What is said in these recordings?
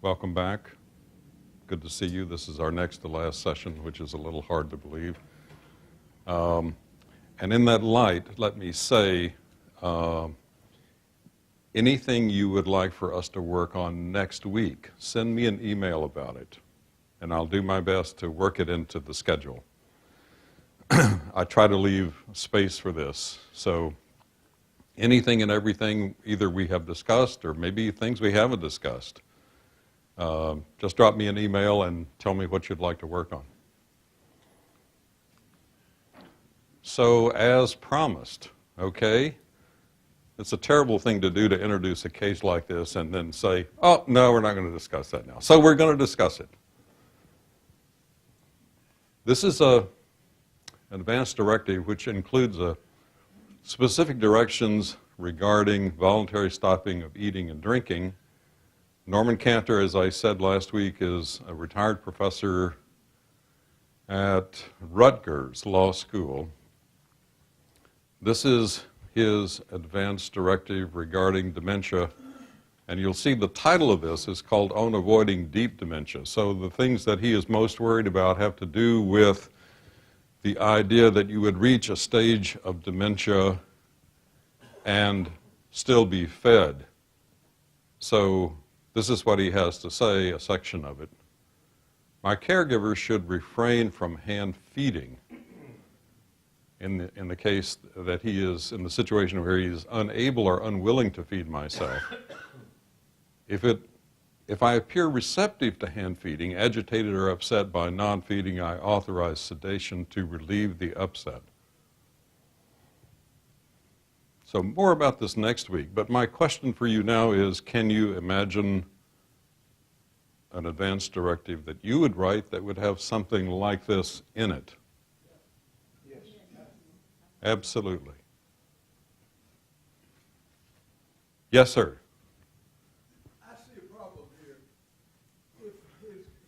Welcome back. Good to see you. This is our next to last session, which is a little hard to believe. And in that light, let me say, anything you would like for us to work on next week, send me an email about it, and I'll do my best to work it into the schedule. I try to leave space for this. So anything and everything either we have discussed or maybe things we haven't discussed, just drop me an email and tell me what you'd like to work on. So as promised, okay? It's a terrible thing to do to introduce a case like this and then say, oh, no, we're not going to discuss that now. So we're going to discuss it. This is an advanced directive which includes specific directions regarding voluntary stopping of eating and drinking. Norman Cantor, as I said last week, is a retired professor at Rutgers Law School. This is his advanced directive regarding dementia, and you'll see the title of this is called On Avoiding Deep Dementia. So the things that he is most worried about have to do with the idea that you would reach a stage of dementia and still be fed. So this is what he has to say, a section of it. My caregiver should refrain from hand feeding in the case that he is in the situation where he is unable or unwilling to feed myself. If I appear receptive to hand feeding, agitated or upset by non-feeding, I authorize sedation to relieve the upset. So more about this next week, but my question for you now is, can you imagine an advanced directive that you would write that would have something like this in it? Yes. Absolutely. Yes, sir. I see a problem here.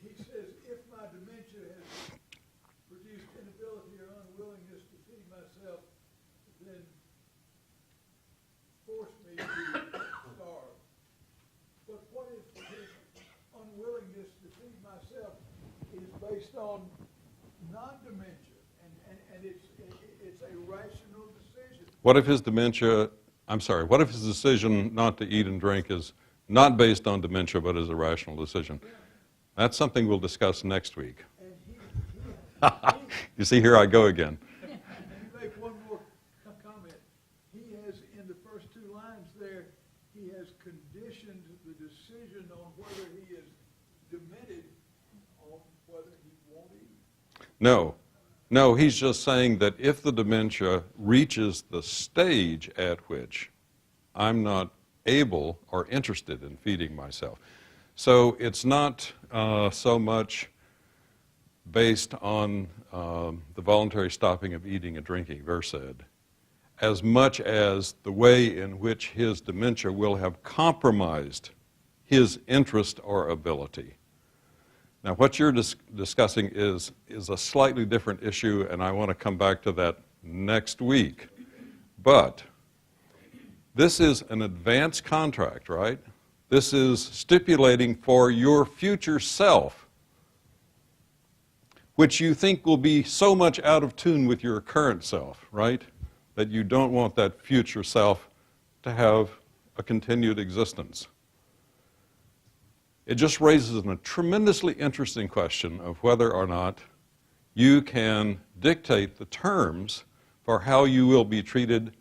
He says, if my dementia has produced inability or unwillingness to feed myself, then force me to starve. But what if his unwillingness to feed myself is based on non-dementia, and it's a rational decision? What if his what if his decision not to eat and drink is not based on dementia but is a rational decision? That's something we'll discuss next week. And You see, here I go again. and you make one more comment. He has, in the first two lines there, he has conditioned the decision on whether he is demented on whether he won't eat. No, he's just saying that if the dementia reaches the stage at which I'm not able or interested in feeding myself. So it's not so much based on the voluntary stopping of eating and drinking, Versed, as much as the way in which his dementia will have compromised his interest or ability. Now, what you're discussing is a slightly different issue, and I want to come back to that next week. But this is an advance contract, right? This is stipulating for your future self, which you think will be so much out of tune with your current self, right? That you don't want that future self to have a continued existence. It just raises a tremendously interesting question of whether or not you can dictate the terms for how you will be treated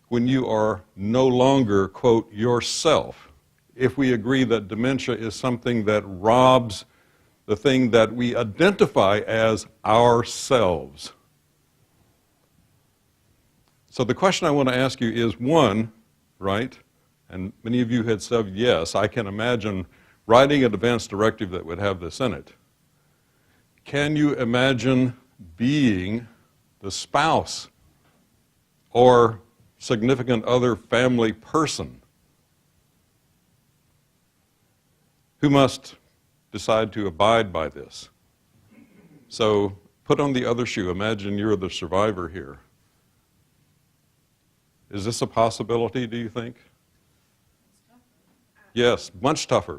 when you are no longer, quote, yourself. If we agree that dementia is something that robs the thing that we identify as ourselves. So the question I want to ask you is, one, right, and many of you had said yes, I can imagine writing an advanced directive that would have this in it. Can you imagine being the spouse or significant other family person who must decide to abide by this? So put on the other shoe. Imagine you're the survivor here. Is this a possibility, do you think? Yes, much tougher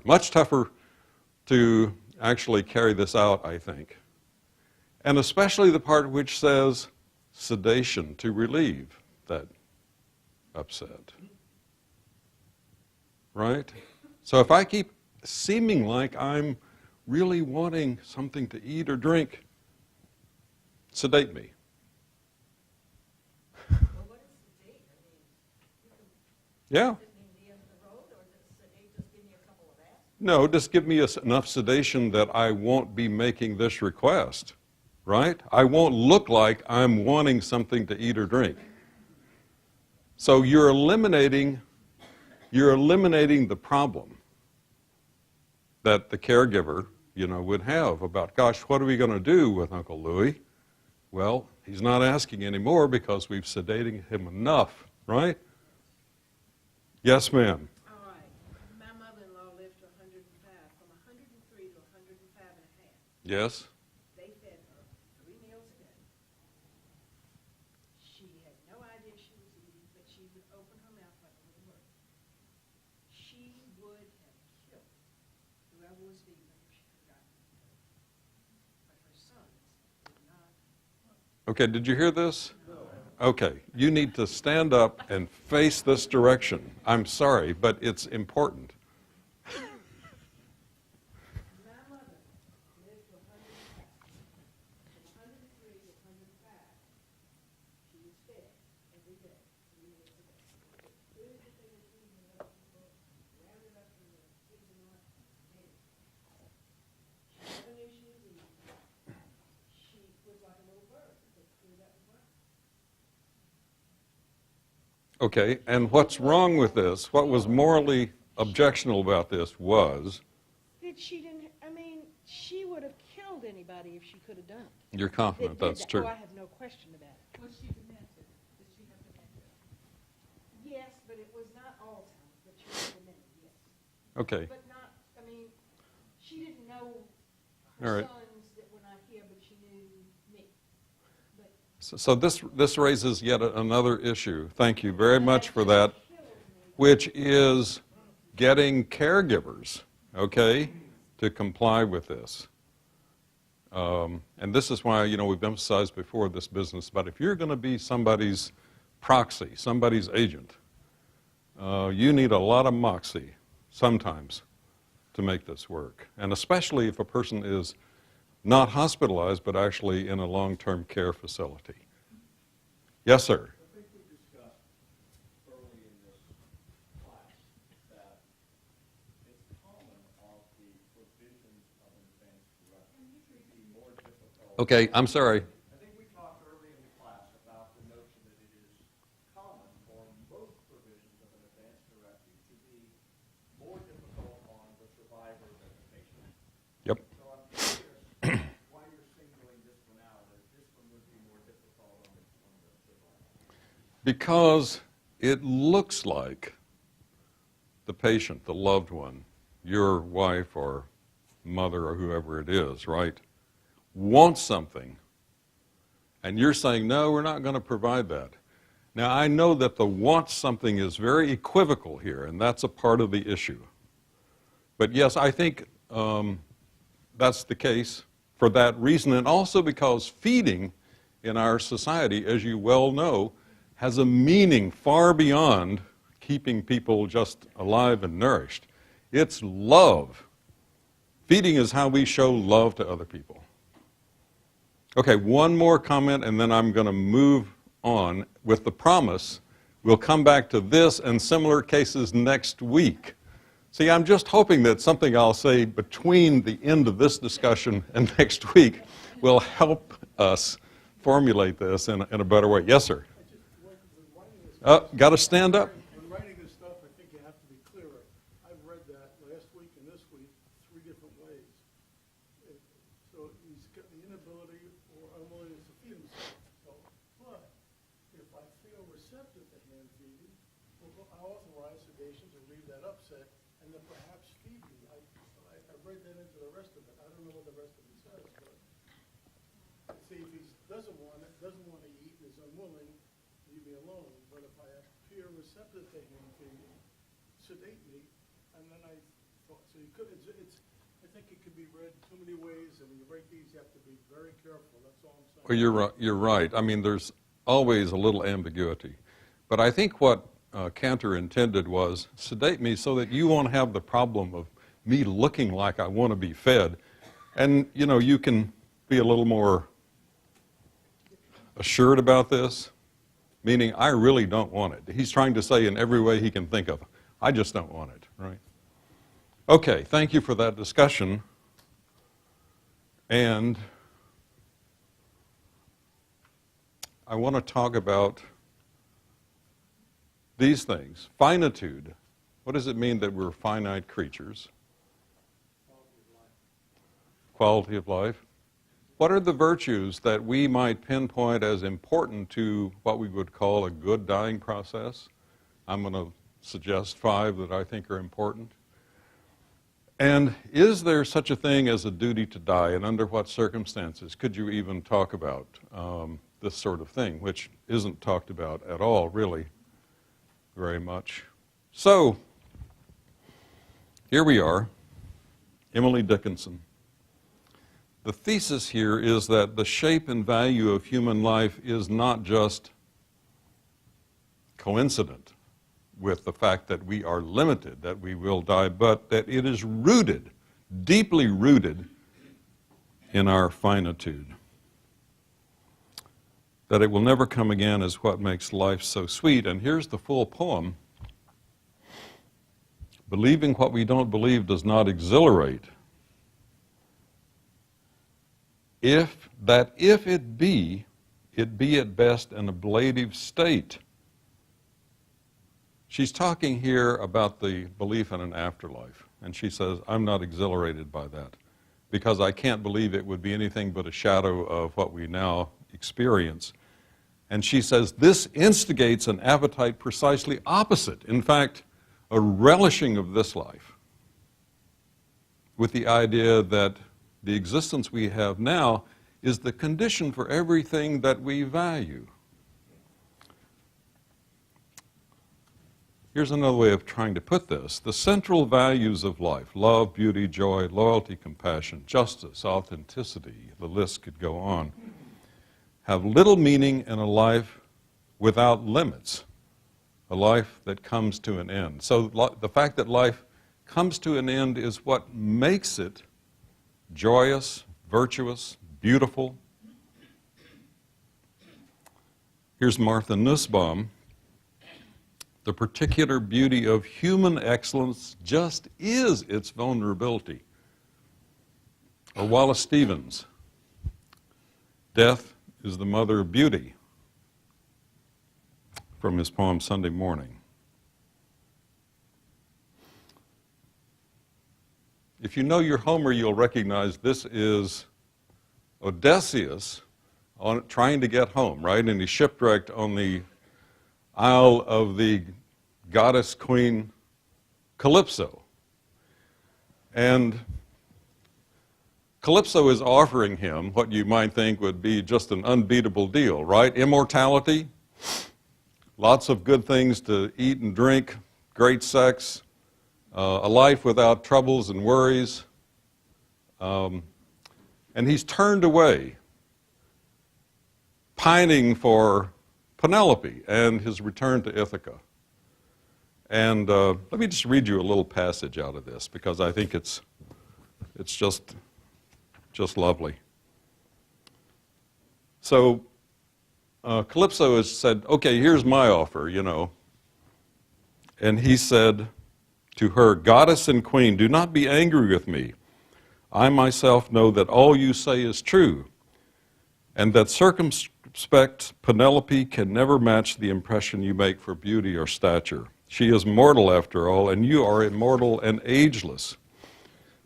to actually carry this out, I think. And especially the part which says sedation to relieve that upset. Right? So if I keep seeming like I'm really wanting something to eat or drink, sedate me. Well, what is sedate? I mean, Yeah. does it mean the end of the road, or does sedate just give me a couple of aspirin? No, just give me enough sedation that I won't be making this request, right? I won't look like I'm wanting something to eat or drink. So you're eliminating the problem that the caregiver, would have about, gosh, what are we going to do with Uncle Louie? Well, he's not asking anymore because we've sedated him enough, right? Yes, ma'am. All right. My mother-in-law lived to 105, from 103 to 105 and a half. Yes. They fed her 3 meals a day. She had no idea she was eating, but she would open her mouth like a little bird. She would have killed whoever was feeding her if she could have gotten it. But her sons did not. Okay, did you hear this? Okay, you need to stand up and face this direction. I'm sorry, but it's important. My mother lived to 105. From 103 to 105, she was fed every day, 3 meals a day. Food that they were feeding her up in the book, round it up in the freezer lot, and she never knew she was eating. She was like a little bird that threw that was right. Okay, and what's wrong with this? What was morally objectionable about this was That she didn't, I mean, she would have killed anybody if she could have done it. you're confident That did that's that. true. Oh, I have no question about it. Was she demented? Did she have dementia? Yes, but it was not Alzheimer's, but she was demented, yes. Okay, But not, I mean, she didn't know All her right. sons that were not here, but she knew me. But so this raises yet another issue. Thank you very much for that, which is getting caregivers, okay, to comply with this. And this is why, we've emphasized before this business about if you're going to be somebody's proxy, somebody's agent, you need a lot of moxie sometimes to make this work. And especially if a person is not hospitalized, but actually in a long-term care facility. Yes, sir. I think we discussed early in this class that it's common of the provisions of an advanced directive to be more difficult. Okay, I'm sorry. I think we talked early in the class about the notion that it is common for most provisions of an advanced directive to be more difficult on the survivor than the patient. Yep. So I'm curious why you're singling this one out, as this one would be more difficult on the survivor. Because it looks like the patient, the loved one, your wife or mother or whoever it is, right, wants something. And you're saying, no, we're not going to provide that. Now, I know that the want something is very equivocal here, and that's a part of the issue. But yes, I think that's the case for that reason, and also because feeding in our society, as you well know, has a meaning far beyond keeping people just alive and nourished. It's love. Feeding is how we show love to other people. Okay, one more comment, and then I'm going to move on with the promise we'll come back to this and similar cases next week. See, I'm just hoping that something I'll say between the end of this discussion and next week will help us formulate this in a better way. Yes, sir. Got to stand up. When writing this stuff, I think you have to be clearer. I've read that last week and this week 3 different ways. So he's got the inability or unwillingness to feed himself. So, but if I feel receptive to hand feeding, well, I authorize sedation to relieve that upset and then perhaps feed me. I read that into the rest of it. I don't know what the rest of it says, but see, if he doesn't want to eat and is unwilling, leave me alone. But if I appear receptive to him feeding, sedate me, and then I thought, so you could, it's think it can be read so many ways, and when you break these, you have to be very careful. That's all I'm saying. Well, you're right. You're right. I mean, there's always a little ambiguity. But I think what Cantor intended was sedate me so that you won't have the problem of me looking like I want to be fed. And, you know, you can be a little more assured about this, meaning I really don't want it. He's trying to say in every way he can think of, I just don't want it, right? Okay, thank you for that discussion. And I want to talk about these things. Finitude. What does it mean that we're finite creatures? Quality of life. What are the virtues that we might pinpoint as important to what we would call a good dying process? I'm going to suggest 5 that I think are important. And is there such a thing as a duty to die, and under what circumstances could you even talk about this sort of thing, which isn't talked about at all, really, very much. So, here we are, Emily Dickinson. The thesis here is that the shape and value of human life is not just coincident with the fact that we are limited, that we will die, but that it is rooted, deeply rooted in our finitude. That it will never come again is what makes life so sweet. And here's the full poem. Believing what we don't believe does not exhilarate. If it be at best an ablative state. She's talking here about the belief in an afterlife, and she says, I'm not exhilarated by that, because I can't believe it would be anything but a shadow of what we now experience. And she says, this instigates an appetite precisely opposite, in fact, a relishing of this life, with the idea that the existence we have now is the condition for everything that we value. Here's another way of trying to put this. The central values of life, love, beauty, joy, loyalty, compassion, justice, authenticity, the list could go on, have little meaning in a life without limits, a life that comes to an end. So the fact that life comes to an end is what makes it joyous, virtuous, beautiful. Here's Martha Nussbaum. The particular beauty of human excellence just is its vulnerability. Or Wallace Stevens. Death is the mother of beauty, from his poem Sunday Morning. If you know your Homer, you'll recognize this is Odysseus trying to get home, right? And he's shipwrecked on the isle of the goddess queen Calypso. And Calypso is offering him what you might think would be just an unbeatable deal, right? Immortality, lots of good things to eat and drink, great sex, a life without troubles and worries. And he's turned away, pining for Penelope and his return to Ithaca. And let me just read you a little passage out of this, because I think it's just lovely. So Calypso has said, okay, here's my offer, you know. And he said to her, goddess and queen, do not be angry with me. I myself know that all you say is true, and that circumspect Penelope can never match the impression you make for beauty or stature. She is mortal after all, and you are immortal and ageless.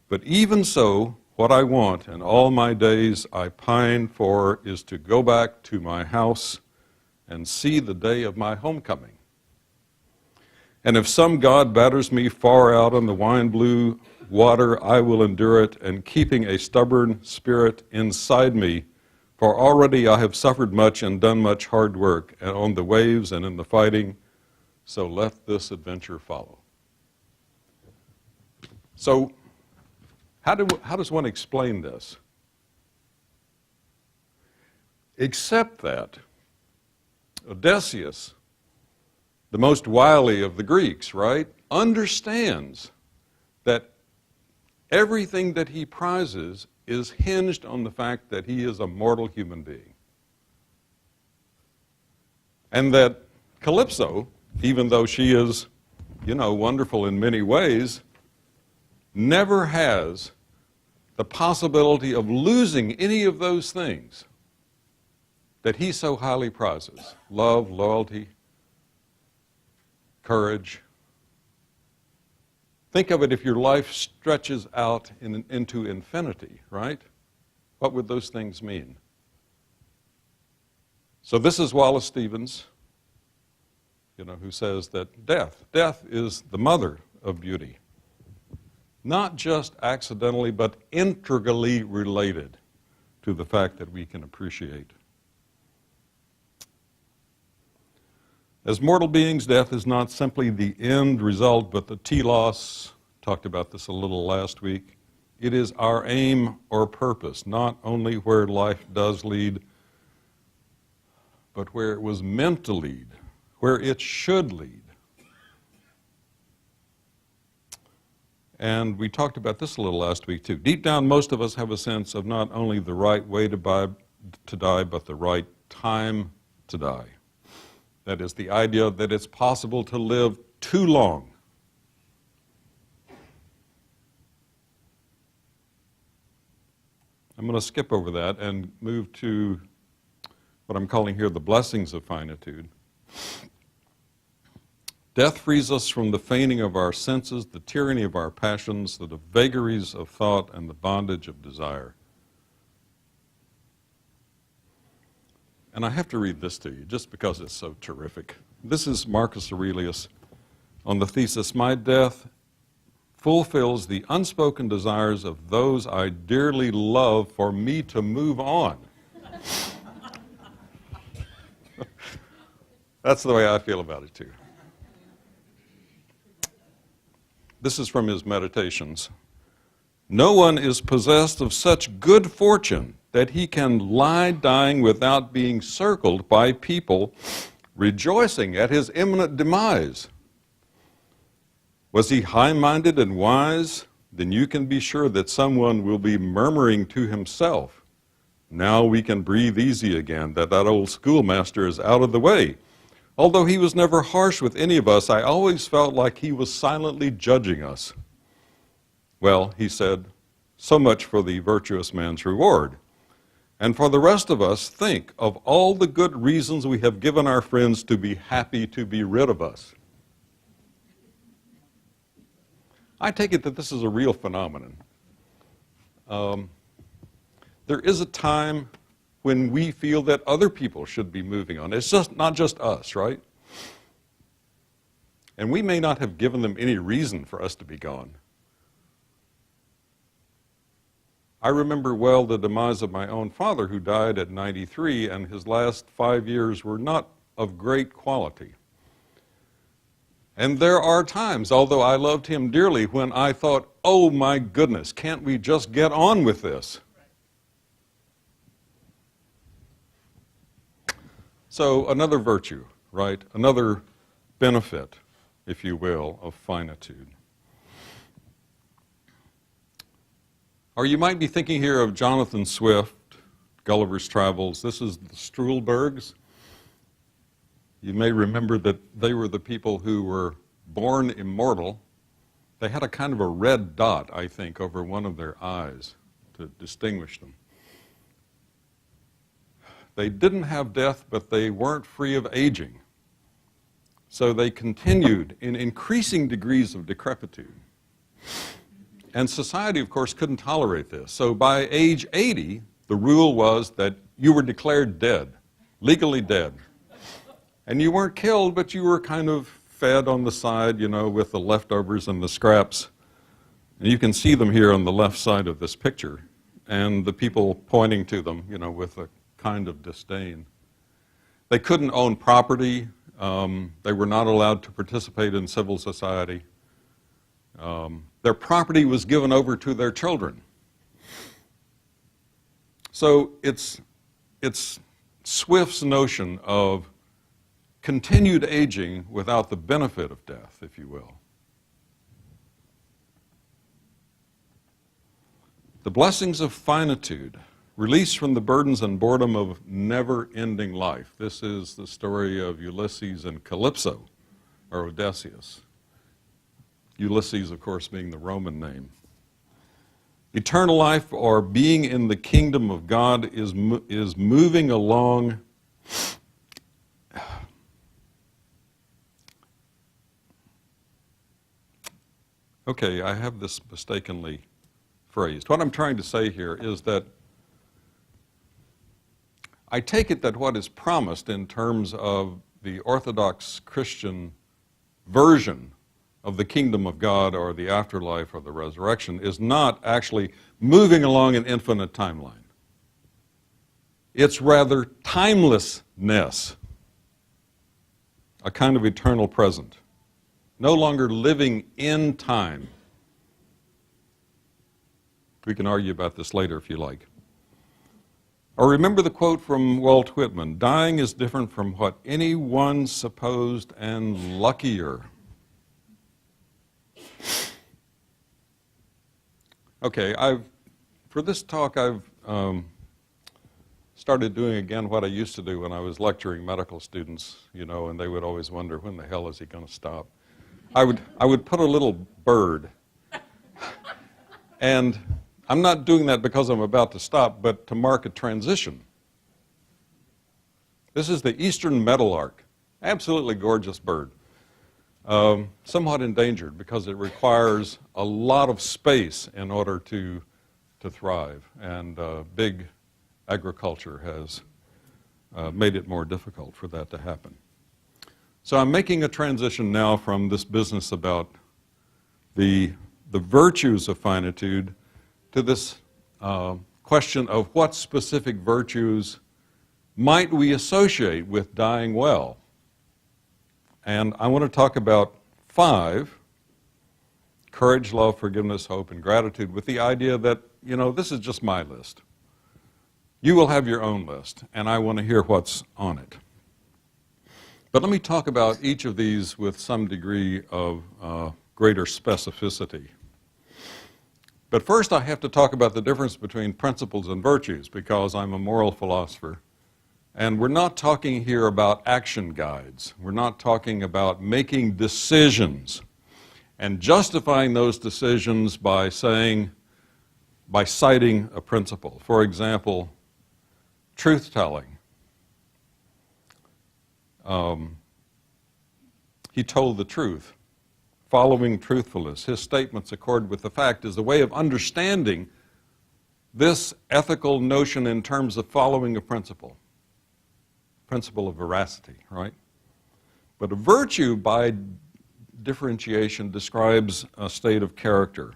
But even so, what I want and all my days I pine for is to go back to my house and see the day of my homecoming. And if some god batters me far out on the wine-blue water, I will endure it, and keeping a stubborn spirit inside me, for already I have suffered much and done much hard work, and on the waves and in the fighting, so let this adventure follow. So How does one explain this? Except that Odysseus, the most wily of the Greeks, right, understands that everything that he prizes is hinged on the fact that he is a mortal human being. And that Calypso, even though she is, wonderful in many ways, never has the possibility of losing any of those things that he so highly prizes: love, loyalty, courage. Think of it if your life stretches out into infinity, right? What would those things mean? So this is Wallace Stevens, who says that death is the mother of beauty. Not just accidentally, but integrally related to the fact that we can appreciate. As mortal beings, death is not simply the end result, but the telos. Talked about this a little last week. It is our aim or purpose, not only where life does lead, but where it was meant to lead, where it should lead. And we talked about this a little last week too. Deep down, most of us have a sense of not only the right way to die, but the right time to die. That is the idea that it's possible to live too long. I'm going to skip over that and move to what I'm calling here the blessings of finitude. Death frees us from the feigning of our senses, the tyranny of our passions, the vagaries of thought, and the bondage of desire. And I have to read this to you just because it's so terrific. This is Marcus Aurelius on the thesis, "My death fulfills the unspoken desires of those I dearly love for me to move on." That's the way I feel about it too. This is from his Meditations. "No one is possessed of such good fortune that he can lie dying without being circled by people rejoicing at his imminent demise. Was he high-minded and wise? Then you can be sure that someone will be murmuring to himself, 'Now we can breathe easy again, that old schoolmaster is out of the way. Although he was never harsh with any of us, I always felt like he was silently judging us.' Well," he said, "so much for the virtuous man's reward. And for the rest of us, think of all the good reasons we have given our friends to be happy to be rid of us." I take it that this is a real phenomenon. There is a time when we feel that other people should be moving on. It's just not just us, right? And we may not have given them any reason for us to be gone. I remember well the demise of my own father, who died at 93, and his last 5 years were not of great quality. And there are times, although I loved him dearly, when I thought, "Oh my goodness, can't we just get on with this?" So another virtue, right? Another benefit, if you will, of finitude. Or you might be thinking here of Jonathan Swift, Gulliver's Travels. This is the Struhlbergs. You may remember that they were the people who were born immortal. They had a kind of a red dot, I think, over one of their eyes to distinguish them. They didn't have death, but they weren't free of aging. So they continued in increasing degrees of decrepitude. And society, of course, couldn't tolerate this. So by age 80, the rule was that you were declared dead, legally dead. And you weren't killed, but you were kind of fed on the side, with the leftovers and the scraps. And you can see them here on the left side of this picture, and the people pointing to them, with a kind of disdain. They couldn't own property. They were not allowed to participate in civil society. Their property was given over to their children. So it's Swift's notion of continued aging without the benefit of death, if you will. The blessings of finitude, release from the burdens and boredom of never-ending life. This is the story of Ulysses and Calypso, or Odysseus. Ulysses, of course, being the Roman name. Eternal life, or being in the kingdom of God, is moving along okay, I have this mistakenly phrased. What I'm trying to say here is that I take it that what is promised in terms of the Orthodox Christian version of the kingdom of God or the afterlife or the resurrection is not actually moving along an infinite timeline. It's rather timelessness, a kind of eternal present, no longer living in time. We can argue about this later if you like. Or remember the quote from Walt Whitman, dying is different from what anyone supposed and luckier. Okay, for this talk I've started doing again what I used to do when I was lecturing medical students, you know, and they would always wonder, when the hell is he going to stop? I would put a little bird. And I'm not doing that because I'm about to stop, but to mark a transition. This is the eastern meadowlark, absolutely gorgeous bird. Somewhat endangered because it requires a lot of space in order to thrive, and big agriculture has made it more difficult for that to happen. So I'm making a transition now from this business about the virtues of finitude to this question of what specific virtues might we associate with dying well. And I want to talk about 5: courage, love, forgiveness, hope, and gratitude, with the idea that, you know, this is just my list. You will have your own list, and I want to hear what's on it. But let me talk about each of these with some degree of greater specificity. But first I have to talk about the difference between principles and virtues, because I'm a moral philosopher. And we're not talking here about action guides. We're not talking about making decisions and justifying those decisions by citing a principle. For example, truth-telling. He told the truth. Following truthfulness, his statements accord with the fact, is a way of understanding this ethical notion in terms of following a principle of veracity, right? But a virtue, by differentiation, describes a state of character.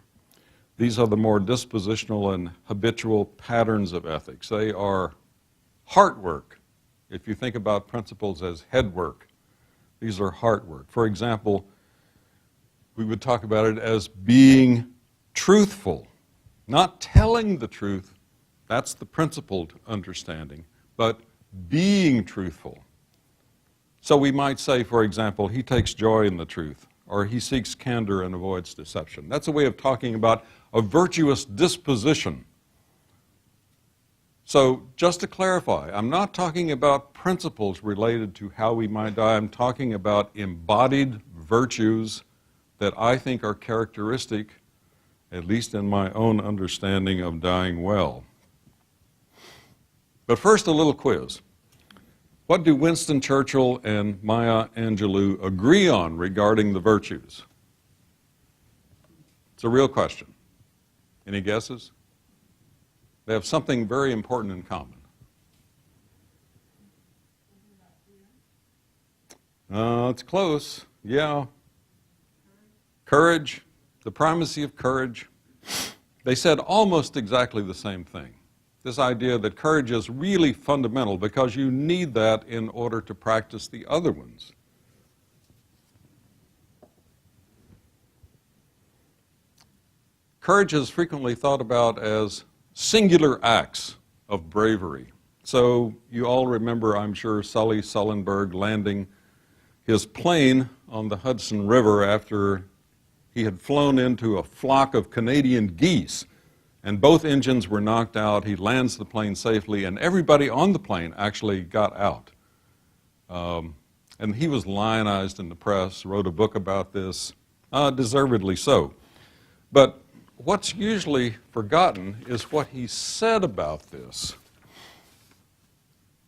These are the more dispositional and habitual patterns of ethics. They are heart work. If you think about principles as head work, these are heart work. For example, we would talk about it as being truthful, not telling the truth. That's the principled understanding, but being truthful. So we might say, for example, he takes joy in the truth, or he seeks candor and avoids deception. That's a way of talking about a virtuous disposition. So just to clarify, I'm not talking about principles related to how we might die. I'm talking about embodied virtues that I think are characteristic, at least in my own understanding of dying well. But first, a little quiz. What do Winston Churchill and Maya Angelou agree on regarding the virtues? It's a real question. Any guesses? They have something very important in common. It's close. Yeah. Courage, the primacy of courage. They said almost exactly the same thing. This idea that courage is really fundamental because you need that in order to practice the other ones. Courage is frequently thought about as singular acts of bravery. So you all remember, I'm sure, Sully Sullenberg landing his plane on the Hudson River after he had flown into a flock of Canadian geese, and both engines were knocked out. He lands the plane safely, and everybody on the plane actually got out. And he was lionized in the press, wrote a book about this, deservedly so. But what's usually forgotten is what he said about this.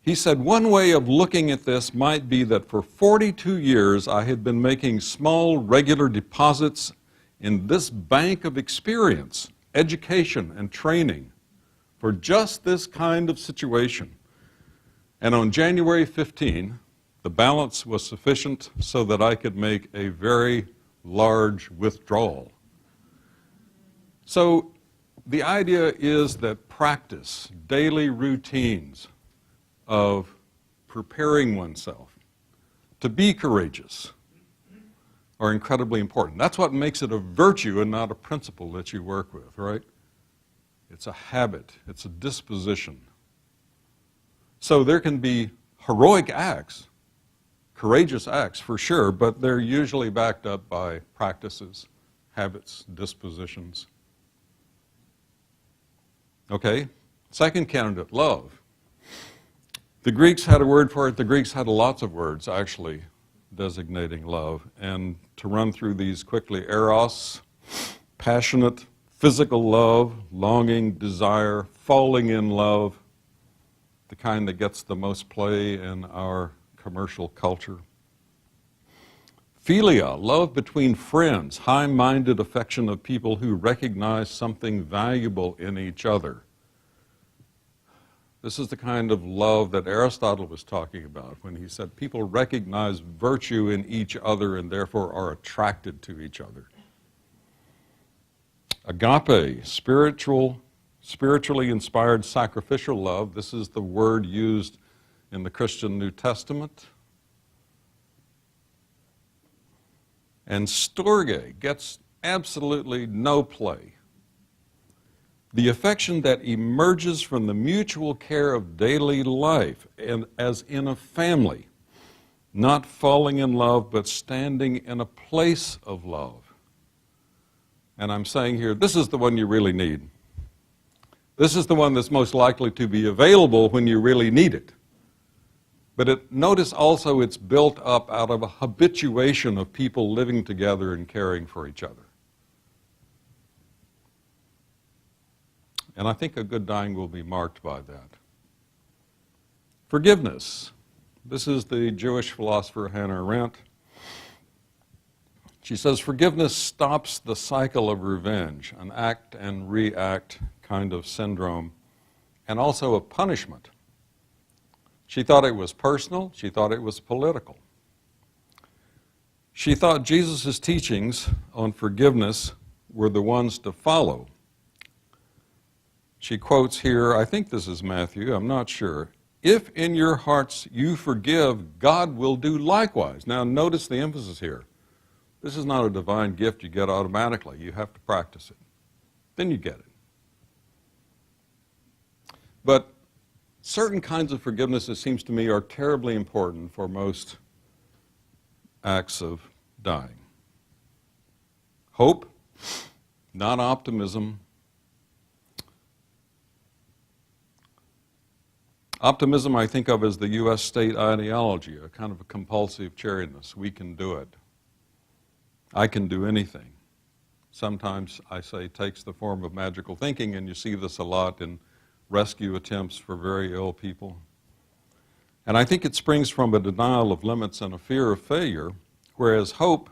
He said, one way of looking at this might be that for 42 years I had been making small, regular deposits in this bank of experience, education, and training for just this kind of situation. And on January 15, the balance was sufficient so that I could make a very large withdrawal. So the idea is that practice, daily routines of preparing oneself to be courageous are incredibly important. That's what makes it a virtue and not a principle that you work with, right? It's a habit. It's a disposition. So there can be heroic acts, courageous acts for sure, but they're usually backed up by practices, habits, dispositions. Okay, second candidate, love. The Greeks had a word for it. The Greeks had lots of words, actually, designating love. And to run through these quickly, eros, passionate, physical love, longing, desire, falling in love, the kind that gets the most play in our commercial culture. Philia, love between friends, high-minded affection of people who recognize something valuable in each other. This is the kind of love that Aristotle was talking about when he said people recognize virtue in each other and therefore are attracted to each other. Agape, spiritually inspired sacrificial love. This is the word used in the Christian New Testament. And storge gets absolutely no play. The affection that emerges from the mutual care of daily life, and as in a family, not falling in love, but standing in a place of love. And I'm saying here, this is the one you really need. This is the one that's most likely to be available when you really need it. But notice also it's built up out of a habituation of people living together and caring for each other. And I think a good dying will be marked by that. Forgiveness. This is the Jewish philosopher Hannah Arendt. She says, forgiveness stops the cycle of revenge, an act and react kind of syndrome, and also of punishment. She thought it was personal. She thought it was political. She thought Jesus' teachings on forgiveness were the ones to follow. She quotes here, I think this is Matthew, I'm not sure. If in your hearts you forgive, God will do likewise. Now notice the emphasis here. This is not a divine gift you get automatically. You have to practice it. Then you get it. But certain kinds of forgiveness, it seems to me, are terribly important for most acts of dying. Hope, not optimism. Optimism I think of as the U.S. state ideology, a kind of a compulsive cheeriness. We can do it. I can do anything. Sometimes, I say, takes the form of magical thinking, and you see this a lot in rescue attempts for very ill people. And I think it springs from a denial of limits and a fear of failure, whereas hope,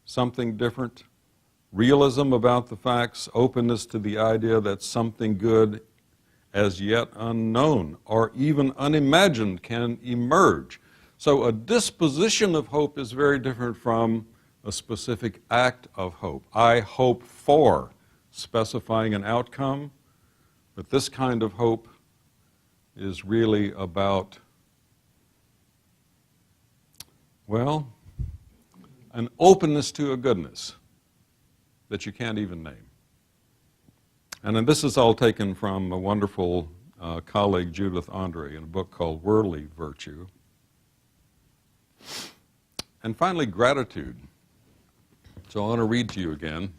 something different, realism about the facts, openness to the idea that something good as yet unknown or even unimagined can emerge. So a disposition of hope is very different from a specific act of hope. I hope for, specifying an outcome, but this kind of hope is really about, well, an openness to a goodness that you can't even name. And then this is all taken from a wonderful colleague, Judith Andre, in a book called Worldly Virtue. And finally, gratitude. So I want to read to you again.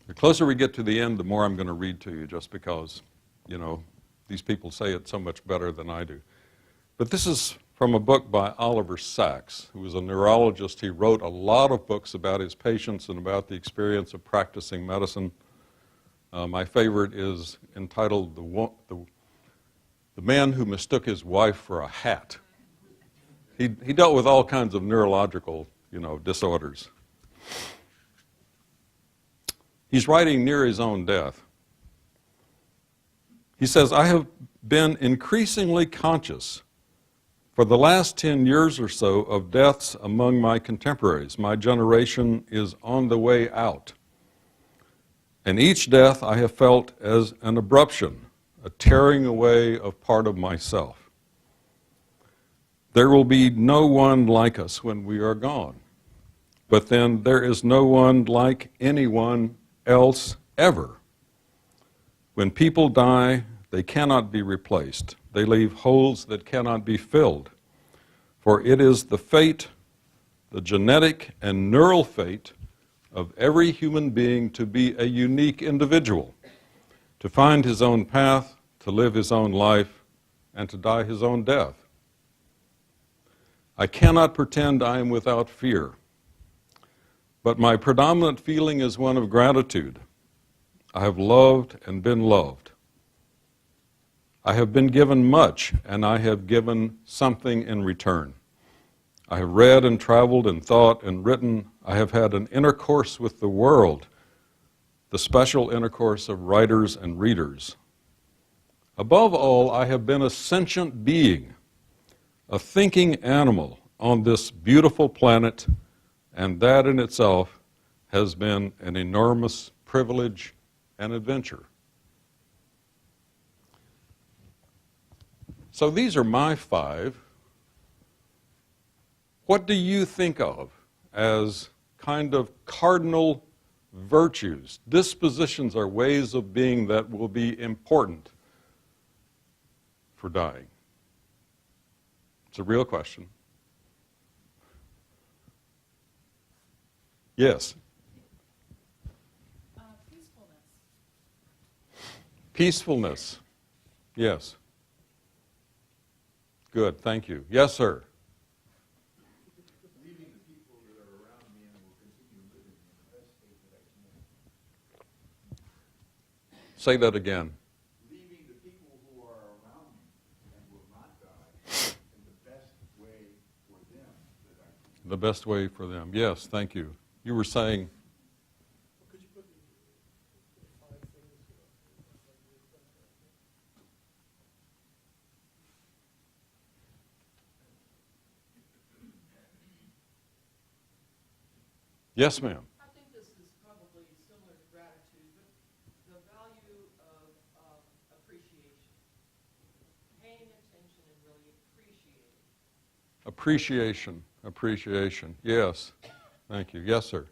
The closer we get to the end, the more I'm going to read to you, just because, you know, these people say it so much better than I do. But this is from a book by Oliver Sacks, who was a neurologist. He wrote a lot of books about his patients and about the experience of practicing medicine. My favorite is entitled The Man Who Mistook His Wife for a Hat. He dealt with all kinds of neurological, disorders. He's writing near his own death. He says, I have been increasingly conscious for the last 10 years or so of deaths among my contemporaries. My generation is on the way out. And each death I have felt as an abruption, a tearing away of part of myself. There will be no one like us when we are gone. But then there is no one like anyone else ever. When people die, they cannot be replaced. They leave holes that cannot be filled. For it is the fate, the genetic and neural fate of every human being to be a unique individual, to find his own path, to live his own life, and to die his own death. I cannot pretend I am without fear, but my predominant feeling is one of gratitude. I have loved and been loved. I have been given much, and I have given something in return. I have read and traveled and thought and written. I have had an intercourse with the world, the special intercourse of writers and readers. Above all, I have been a sentient being, a thinking animal on this beautiful planet, and that in itself has been an enormous privilege and adventure. So these are my 5. What do you think of as kind of cardinal virtues, dispositions or ways of being that will be important for dying? It's a real question. Yes? Peacefulness. Peacefulness. Yes. Good, thank you. Yes, sir. Leaving the people that are around me and will continue living in the best state that I can. Say that again. Leaving the people who are around me and will not die in the best way for them that I can. The best way for them. Yes, thank you. You were saying, Could you put the 5 things? yes, ma'am. I think this is probably similar to gratitude, but the value of appreciation. Paying attention and really appreciating. Appreciation. Yes. Thank you. Yes, sir. I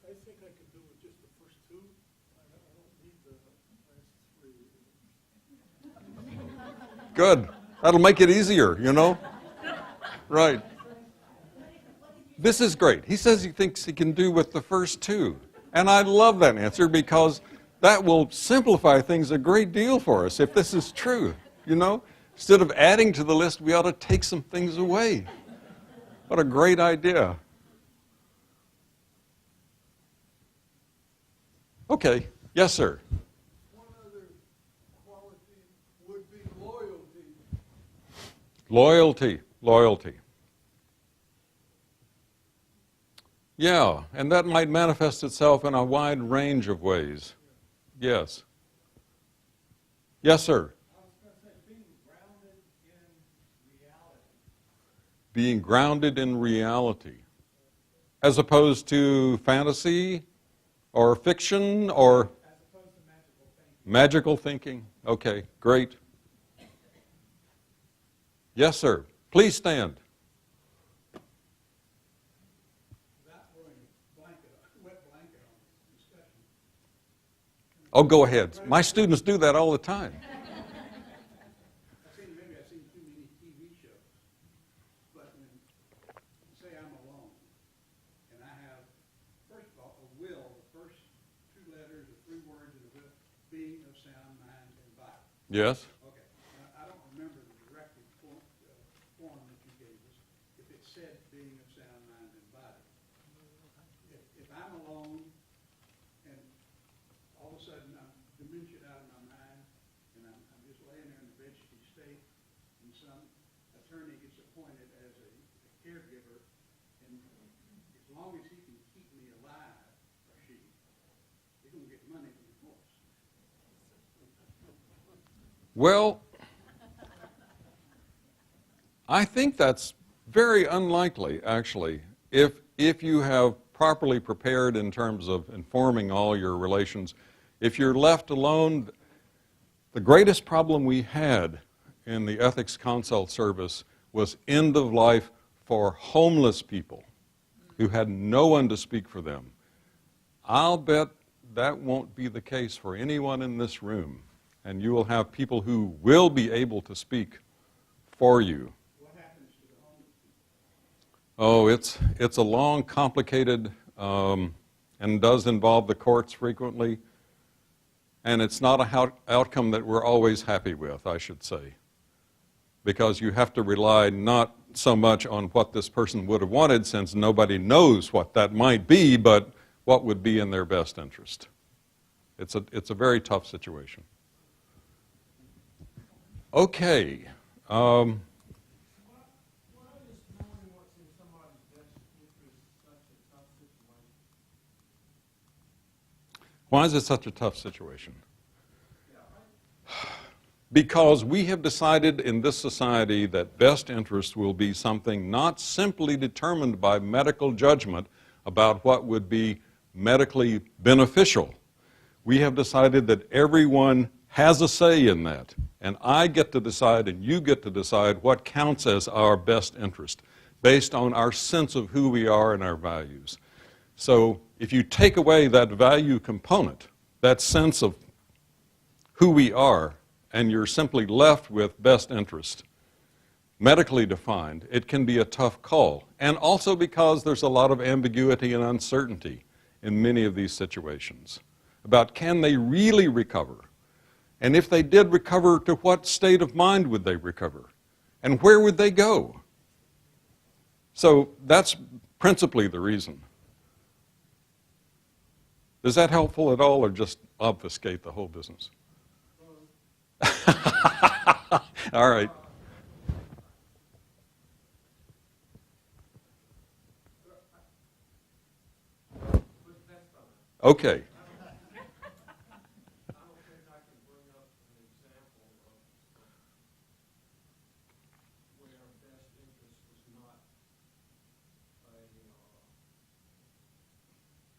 think I could do with just the first 2. I don't need the last 3. Good. That'll make it easier, Right. This is great. He says he thinks he can do with the first 2. And I love that answer because that will simplify things a great deal for us if this is true, Instead of adding to the list, we ought to take some things away. What a great idea. Okay. Yes, sir. One other quality would be loyalty. Loyalty. Yeah, and that might manifest itself in a wide range of ways. Yes. Yes, sir. I was going to say being grounded in reality. Being grounded in reality, as opposed to fantasy or fiction or As opposed to magical thinking. magical thinking. Okay, great. Yes, sir. Please stand. Without throwing a wet blanket on this discussion, can Oh, go ahead. My students do that all the time. Maybe I've seen too many TV shows, but when, say I'm alone, and I have, first of all, a will, the first two letters or three words in the will, being of sound mind and body. Yes? Okay, now, I don't remember the directive form that you gave us, if it said being of sound mind and body. If I'm alone, and all of a sudden I'm dementia out of my mind, and I'm just laying there in the vegetative state, and some attorney gets appointed as a caregiver, and as long as he can keep me alive, or she, he's gonna get money from the courts. Well, I think that's very unlikely, actually. If you have properly prepared in terms of informing all your relations, if you're left alone, the greatest problem we had in the Ethics Consult Service was end of life for homeless people who had no one to speak for them. I'll bet that won't be the case for anyone in this room, and you will have people who will be able to speak for you. What happens to the homeless people? Oh, it's a long, complicated, and does involve the courts frequently, and it's not an outcome that we're always happy with, I should say, because you have to rely not so much on what this person would have wanted, since nobody knows what that might be, but what would be in their best interest. It's a very tough situation. Okay. Why is knowing what's in somebody's best interest such a tough situation? Why is it such a tough situation? Because we have decided in this society that best interest will be something not simply determined by medical judgment about what would be medically beneficial. We have decided that everyone has a say in that, and I get to decide and you get to decide what counts as our best interest based on our sense of who we are and our values. So if you take away that value component, that sense of who we are, and you're simply left with best interest, medically defined, it can be a tough call. And also because there's a lot of ambiguity and uncertainty in many of these situations about can they really recover? And if they did recover, to what state of mind would they recover? And where would they go? So that's principally the reason. Is that helpful at all, or just obfuscate the whole business? All right. Okay. I don't think I can bring up an example of where best interest was not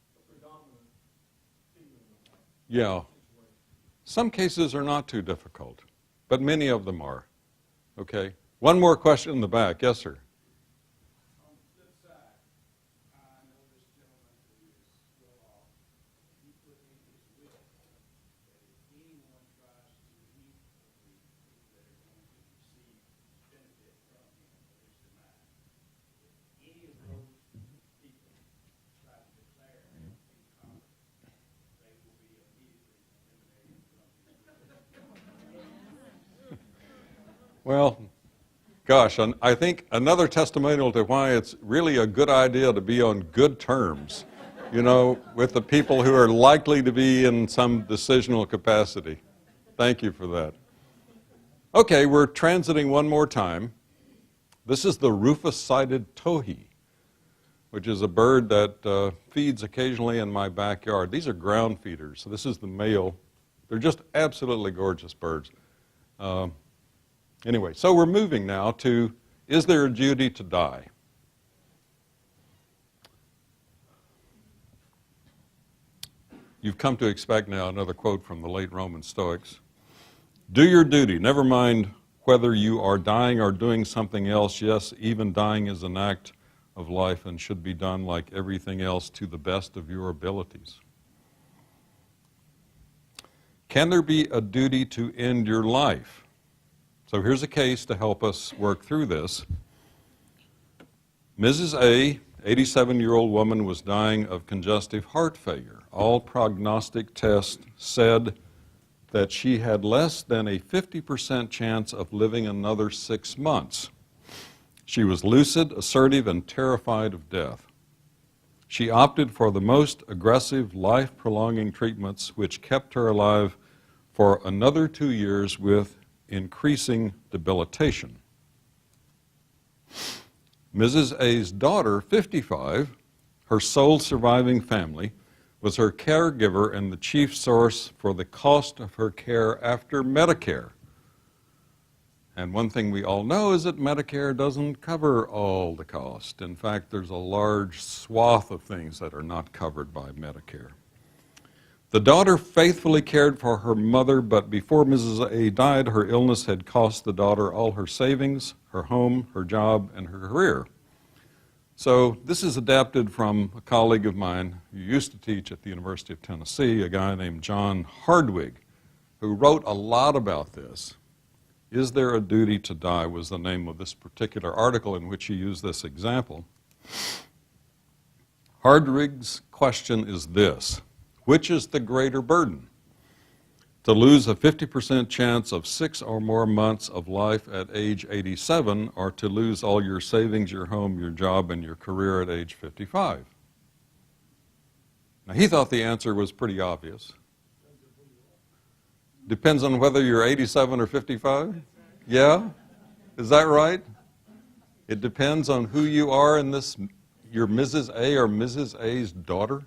a predominant feeling of that Yeah. situation. Some cases are not too difficult, but many of them are. Okay. One more question in the back. Yes, sir. On the flip side, I know this gentleman who is well off. He put in his will that if anyone tries to eat of the people that are going to receive benefit from him or his demise, if any of those people try to declare him incompetent, they will be immediately eliminated from his will. Well, gosh, I think another testimonial to why it's really a good idea to be on good terms, with the people who are likely to be in some decisional capacity. Thank you for that. Okay, we're transiting one more time. This is the rufous-sided towhee, which is a bird that feeds occasionally in my backyard. These are ground feeders. So this is the male. They're just absolutely gorgeous birds. Anyway, so we're moving now to, is there a duty to die? You've come to expect now another quote from the late Roman Stoics. Do your duty, never mind whether you are dying or doing something else. Yes, even dying is an act of life and should be done like everything else to the best of your abilities. Can there be a duty to end your life? So here's a case to help us work through this. Mrs. A, 87-year-old woman, was dying of congestive heart failure. All prognostic tests said that she had less than a 50% chance of living another 6 months. She was lucid, assertive, and terrified of death. She opted for the most aggressive, life-prolonging treatments, which kept her alive for another 2 years with increasing debilitation. Mrs. A's daughter, 55, her sole surviving family, was her caregiver and the chief source for the cost of her care after Medicare. And one thing we all know is that Medicare doesn't cover all the cost. In fact, there's a large swath of things that are not covered by Medicare. The daughter faithfully cared for her mother, but before Mrs. A died, her illness had cost the daughter all her savings, her home, her job, and her career. So this is adapted from a colleague of mine who used to teach at the University of Tennessee, a guy named John Hardwig, who wrote a lot about this. Is There a Duty to Die was the name of this particular article in which he used this example. Hardwig's question is this: which is the greater burden? To lose a 50% chance of 6 or more months of life at age 87, or to lose all your savings, your home, your job, and your career at age 55? Now, he thought the answer was pretty obvious. Depends on whether you're 87 or 55? Yeah? Is that right? It depends on who you are in this, you're Mrs. A or Mrs. A's daughter?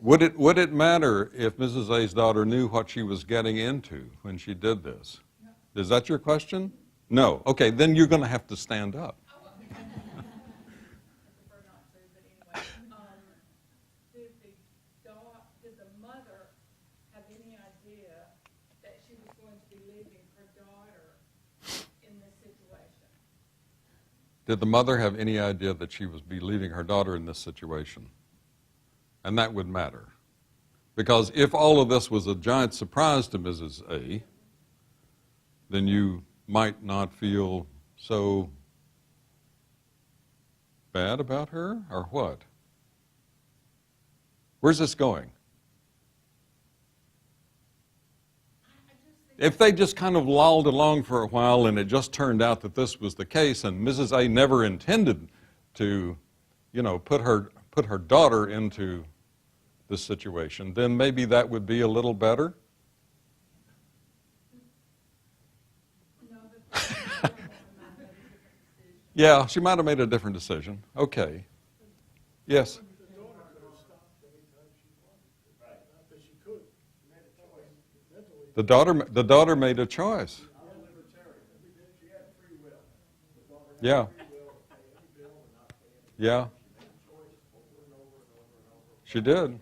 Would it matter if Mrs. A's daughter knew what she was getting into when she did this? No. Is that your question? No. Okay, then you're going to have to stand up. I prefer not to, but anyway. Did the mother have any idea that she was going to be leaving her daughter in this situation? Did the mother have any idea that she was be leaving her daughter in this situation? And that would matter. Because if all of this was a giant surprise to Mrs. A, then you might not feel so bad about her, or what? Where's this going? If they just kind of lolled along for a while and it just turned out that this was the case and Mrs. A never intended to, put her daughter into this situation, then maybe that would be a little better. Yeah, she might have made a different decision. Okay. Yes? The daughter could have stopped anytime she wanted. Right. Not that she could. She made a choice. Mentally. The daughter made a choice. She had free will. The daughter had Yeah. free will to pay any bill and not pay any bill. Yeah. She made a choice over and over and over and over. She did.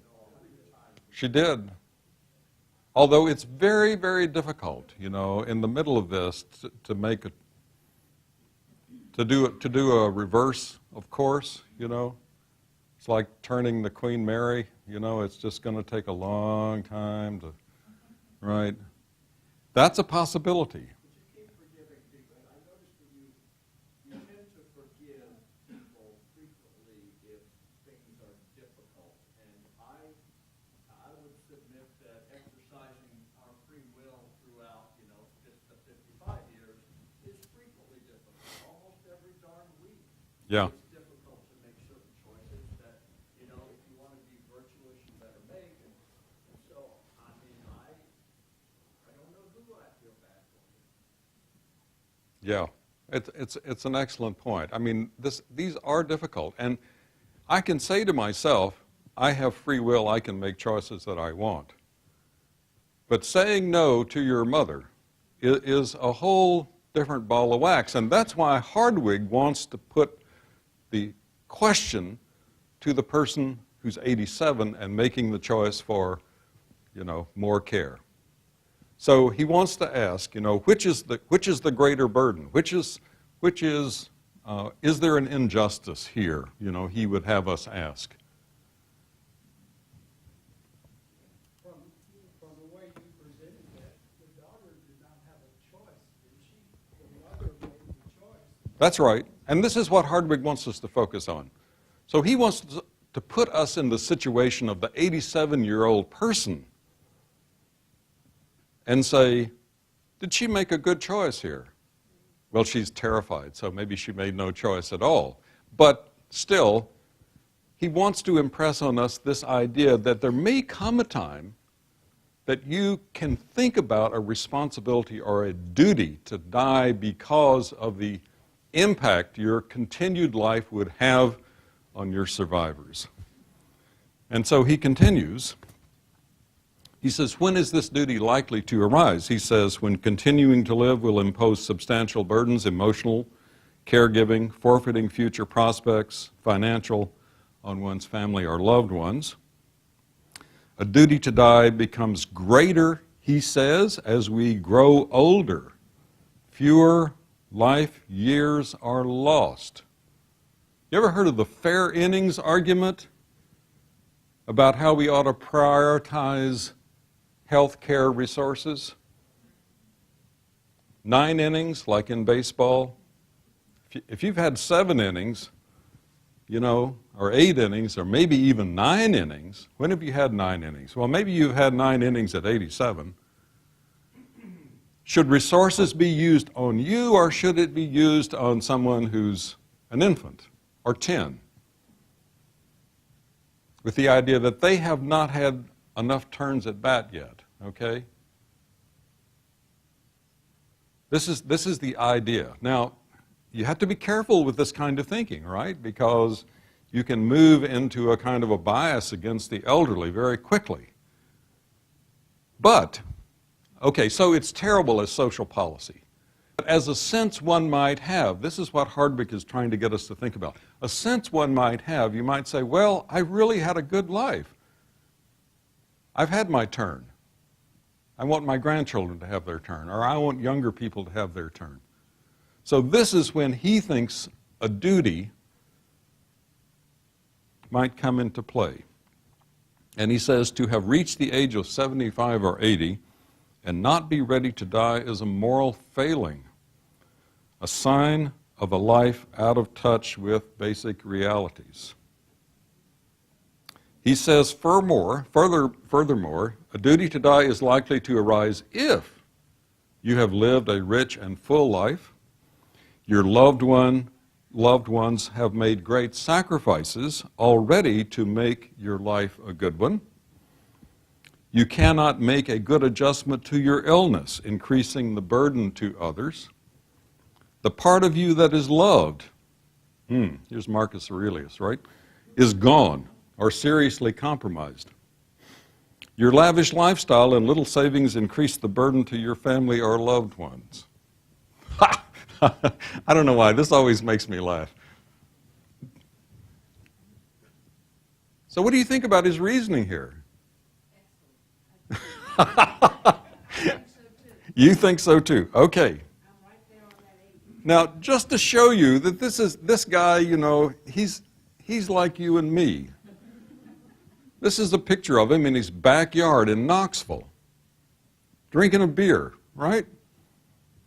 She did. Although it's very, very difficult, in the middle of this to make to do a reverse of course, It's like turning the Queen Mary, it's just going to take a long time to, right? That's a possibility. But you keep forgiving people. I noticed that you tend to forgive people frequently if things are difficult. And I would submit that exercising our free will throughout, just the 55 years is frequently difficult. Almost every darn week. Yeah. It's difficult to make certain choices that, if you want to be virtuous, you better make. And so, I don't know who I feel bad for. Yeah, it's an excellent point. I mean, these are difficult, and I can say to myself, I have free will, I can make choices that I want. But saying no to your mother is a whole different ball of wax, and that's why Hardwig wants to put the question to the person who's 87 and making the choice for, more care. So he wants to ask, which is the greater burden? Is there an injustice here? He would have us ask. From the way you presented that, the daughter did not have a choice, did she? The mother made the choice. That's right. And this is what Hardwig wants us to focus on. So he wants to put us in the situation of the 87-year-old person and say, did she make a good choice here? Well, she's terrified, so maybe she made no choice at all. But still, he wants to impress on us this idea that there may come a time that you can think about a responsibility or a duty to die because of the impact your continued life would have on your survivors. And so he continues. He says, when is this duty likely to arise? He says, when continuing to live will impose substantial burdens, emotional, caregiving, forfeiting future prospects, financial, on one's family or loved ones. A duty to die becomes greater, he says, as we grow older. Fewer life years are lost. You ever heard of the fair innings argument about how we ought to prioritize health care resources? 9 innings, like in baseball. If you've had 7 innings, or 8 innings, or maybe even 9 innings, when have you had 9 innings? Well, maybe you've had 9 innings at 87. Should resources be used on you, or should it be used on someone who's an infant, or 10? With the idea that they have not had enough turns at bat yet, okay? This is the idea. Now, you have to be careful with this kind of thinking, right? Because you can move into a kind of a bias against the elderly very quickly. But, okay, so it's terrible as social policy. But as a sense one might have, this is what Hardwick is trying to get us to think about. A sense one might have, you might say, well, I really had a good life. I've had my turn. I want my grandchildren to have their turn, or I want younger people to have their turn. So this is when he thinks a duty might come into play. And he says to have reached the age of 75 or 80 and not be ready to die is a moral failing, a sign of a life out of touch with basic realities. He says, furthermore, a duty to die is likely to arise if you have lived a rich and full life, your loved ones have made great sacrifices already to make your life a good one. You cannot make a good adjustment to your illness, increasing the burden to others. The part of you that is loved, here's Marcus Aurelius, right, is gone or seriously compromised. Your lavish lifestyle and little savings increase the burden to your family or loved ones. Ha! I don't know why, this always makes me laugh. So what do you think about his reasoning here? You think so too? Okay. Now, just to show you that this guy, he's like you and me. This is a picture of him in his backyard in Knoxville, drinking a beer, right?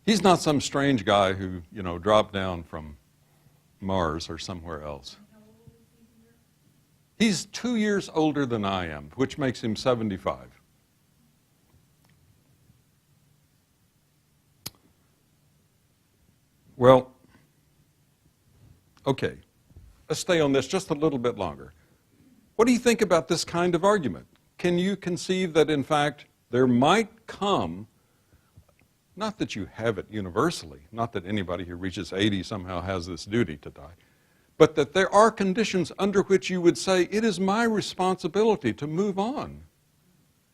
He's not some strange guy who, dropped down from Mars or somewhere else. He's 2 years older than I am, which makes him 75. Well, okay, let's stay on this just a little bit longer. What do you think about this kind of argument? Can you conceive that, in fact, there might come, not that you have it universally, not that anybody who reaches 80 somehow has this duty to die, but that there are conditions under which you would say, it is my responsibility to move on.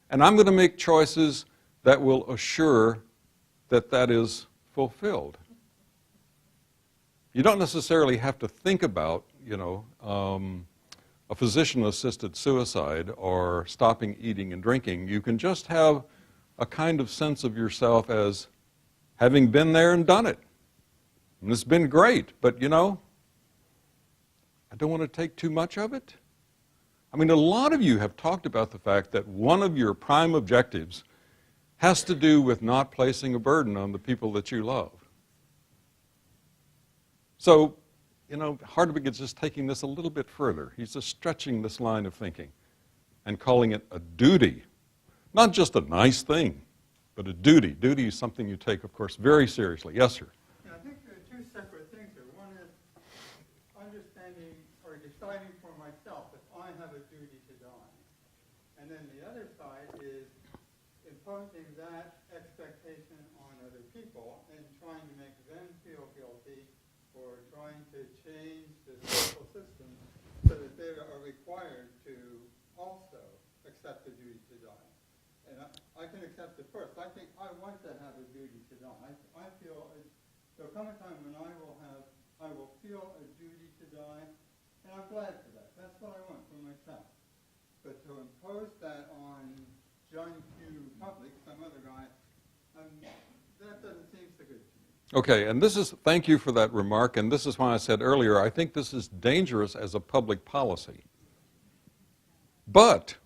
And I'm going to make choices that will assure that that is fulfilled. You don't necessarily have to think about, a physician-assisted suicide or stopping eating and drinking. You can just have a kind of sense of yourself as having been there and done it. And it's been great, but you know, I don't want to take too much of it. I mean, a lot of you have talked about the fact that one of your prime objectives has to do with not placing a burden on the people that you love. So, you know, Hardwick is just taking this a little bit further. He's just stretching this line of thinking and calling it a duty. Not just a nice thing, but a duty. Duty is something you take, of course, very seriously. Yes, sir. Yeah, I think there are two separate things here. One is understanding or deciding for myself if I have a duty to die. And then the other side is imposing that expectation on other people and trying to make them feel guilty or trying to change the social system so that they are required to also accept the duty to die. And I can accept it first. I think I want to have a duty to die. I feel there'll come a time when I will feel a duty to die, and I'm glad for that. That's what I want for myself. But to impose that on John Q. Public, some other guy, that doesn't seem so good to me. Okay, and thank you for that remark, and this is why I said earlier, I think this is dangerous as a public policy. But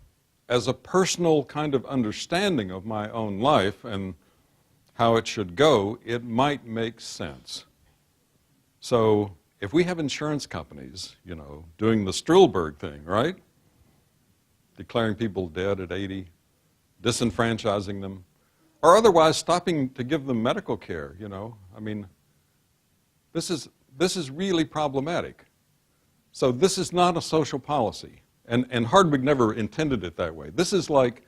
as a personal kind of understanding of my own life and how it should go, it might make sense. So if we have insurance companies, you know, doing the Strilberg thing, right? Declaring people dead at 80, disenfranchising them, or otherwise stopping to give them medical care, you know. I mean, this is really problematic. So this is not a social policy. And Hardwick never intended it that way. This is like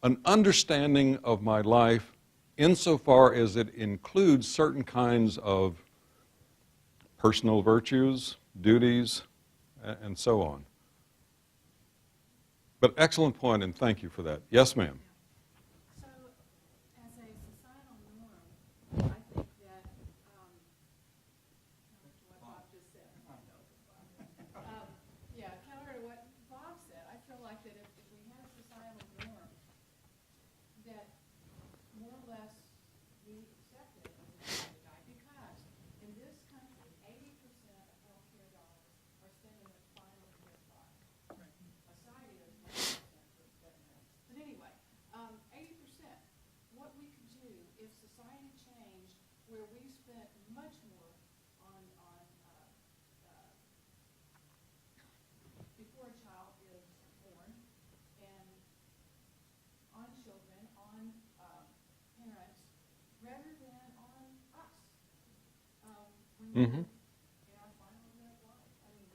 an understanding of my life insofar as it includes certain kinds of personal virtues, duties, and so on. But excellent point, and thank you for that. Yes, ma'am. So, as a societal norm, I think that, what Bob just said, yeah, counter to what Bob said, I feel like that if we have a societal norm, that more or less we accept it as a duty to die, because in this country, 80% of healthcare dollars are spent in the final year of life. A society is 90% for veterinarians. But anyway, 80%. What we could do if society changed where we spent much more on before a child is born and on children, on parents, rather than on us. When Mm-hmm. in our final year of life. I mean,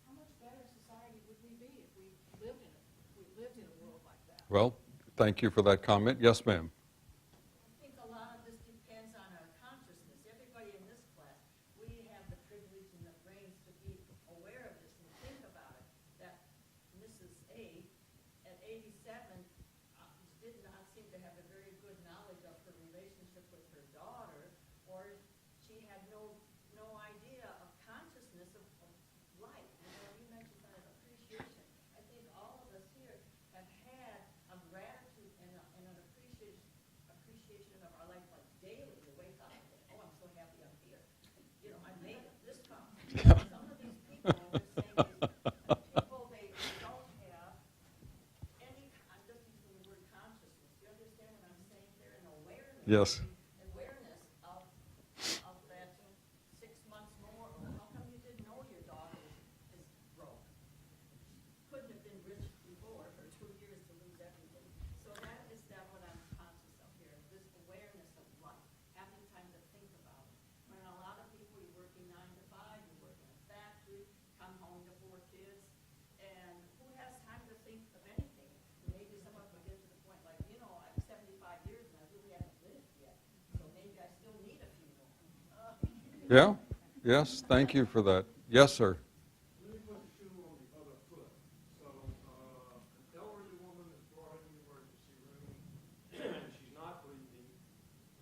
how much better society would we be if we lived in a world like that? Well, thank you for that comment. Yes, ma'am. I think a lot of this depends on our consciousness. Everybody in this class, we have the privilege and the brains to be aware of this and think about it. That Mrs. A, at 87, did not seem to have a very good knowledge of her relationship with her daughter, or she had no idea of consciousness of life. You know, you mentioned kind of appreciation. I think all of us here have had a gratitude and an appreciation of our life, like daily. You wake up and think, oh, I'm so happy I'm here. You know, I made it this far. Some of these people, I'm just saying, people, they don't have any, I'm just using the word consciousness. Do you understand what I'm saying? They're an awareness. Yes. Awareness of that 6 months more. Or how come you didn't know your daughter is broke? Couldn't have been rich before for 2 years to lose everything. So that is what I'm conscious of here, this awareness of life, having time to think about it. When a lot of people, you're working 9 to 5, you work in a factory, come home to 4 kids, and who has time to think of anything? Maybe some of them get to the point like, you know, I'm 75 years and I really haven't lived yet, so maybe I still need a few more. Yeah? Yes, thank you for that. Yes, sir. Let me put the shoe on the other foot. So, an elderly woman is brought in the emergency room, and she's not breathing,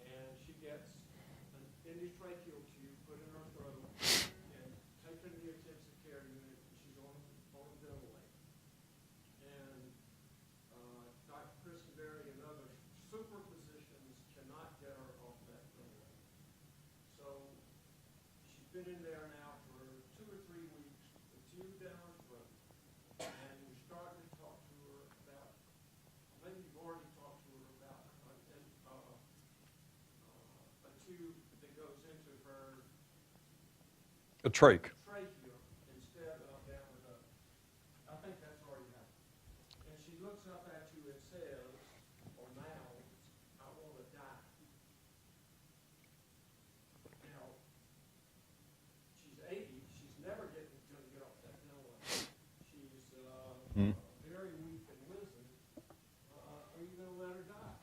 and she gets an endotracheal tube put in her throat and taken to the intensive care unit, and she's on a ventilator. And Dr. Christenberry and others been in there now for 2 or 3 weeks with tube down her throat, and you're starting to talk to her about, maybe you've already talked to her about a tube that goes into her A trach. trachea instead of down her nose. I think that's already happened. And she looks up at you and says, or mouths, I want to die. Now, she's 80. She's never going to get off that ventilator. She's very weak and wizened. Are you going to let her die?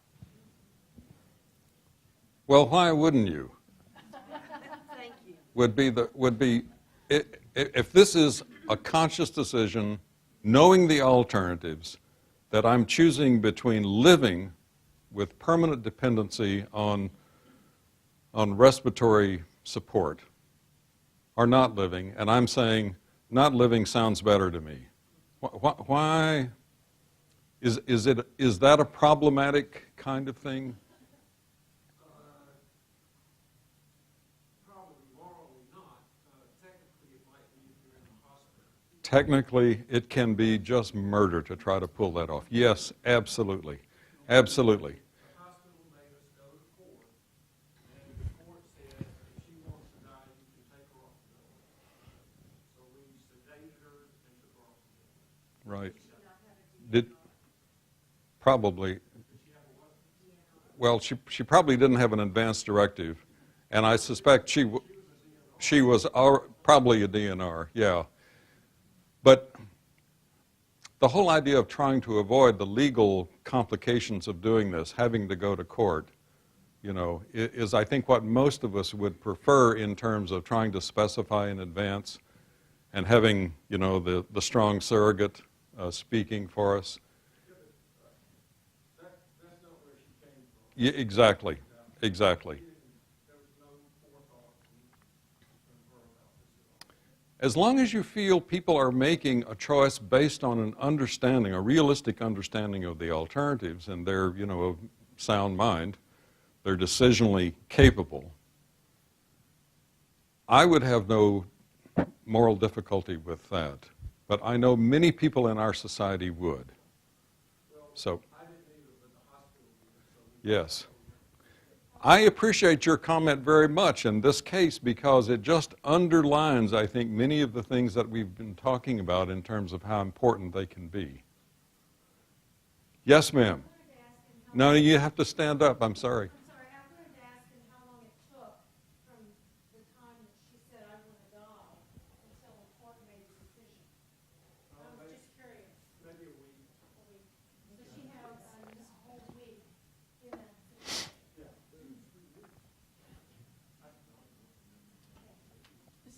Well, why wouldn't you? Thank you. If this is a conscious decision, knowing the alternatives, that I'm choosing between living with permanent dependency on respiratory support or not living, and I'm saying not living sounds better to me. Why is that a problematic kind of thing? Probably morally not. Technically, it might be if you're in the hospital. Technically, it can be just murder to try to pull that off. Yes, absolutely. Absolutely. The hospital made us go to court, and the court said if she wants to die, you can take her off the ventilator. So we sedated her and took her off the ventilator. Right. Probably. Well, she probably didn't have an advance directive, and I suspect she was probably a DNR, yeah. But the whole idea of trying to avoid the legal complications of doing this, having to go to court, is I think what most of us would prefer in terms of trying to specify in advance and having, the strong surrogate speaking for us. That's not where she came from. Yeah, exactly. Exactly. There was no forethought from her about this at all. As long as you feel people are making a choice based on an understanding, a realistic understanding of the alternatives, and they're, of sound mind, they're decisionally capable, I would have no moral difficulty with that. But I know many people in our society would. So, I didn't either, but the hospital did, so yes. I appreciate your comment very much in this case because it just underlines, I think, many of the things that we've been talking about in terms of how important they can be. Yes, ma'am. No, you have to stand up. I'm sorry. I'm sorry, I wanted to ask him how long it took from the time that she said, I want to die, until the court made the decision. I was just curious. maybe a week. So she had this whole week in that situation.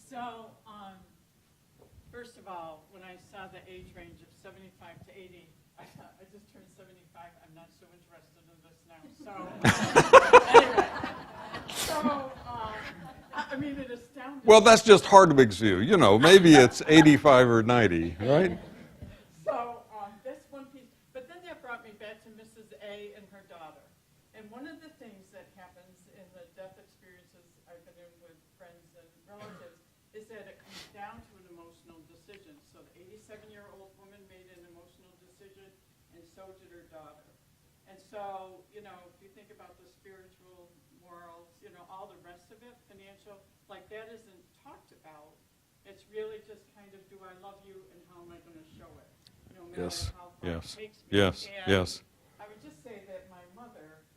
So, first of all, when I saw the age range of 75 to 80, I thought, I just turned 75, I'm not so interested in this now. So, anyway, I mean, it astounded me. Well, that's just Hardwick's view. Maybe it's 85 or 90, right? So, that's one piece. But then that brought me back to Mrs. A and her daughter. And one of the things that happens in the death experiences I've been in with friends and relatives is that it comes down to an emotional decision. So the 87-year-old woman made an emotional decision, and so did her daughter. And so, if you think about the spiritual, morals, all the rest of it, financial, like that isn't talked about. It's really just kind of, do I love you, and how am I going to show it? No matter Yes, how far yes, it takes me. yes, And yes. I would just say that my mother,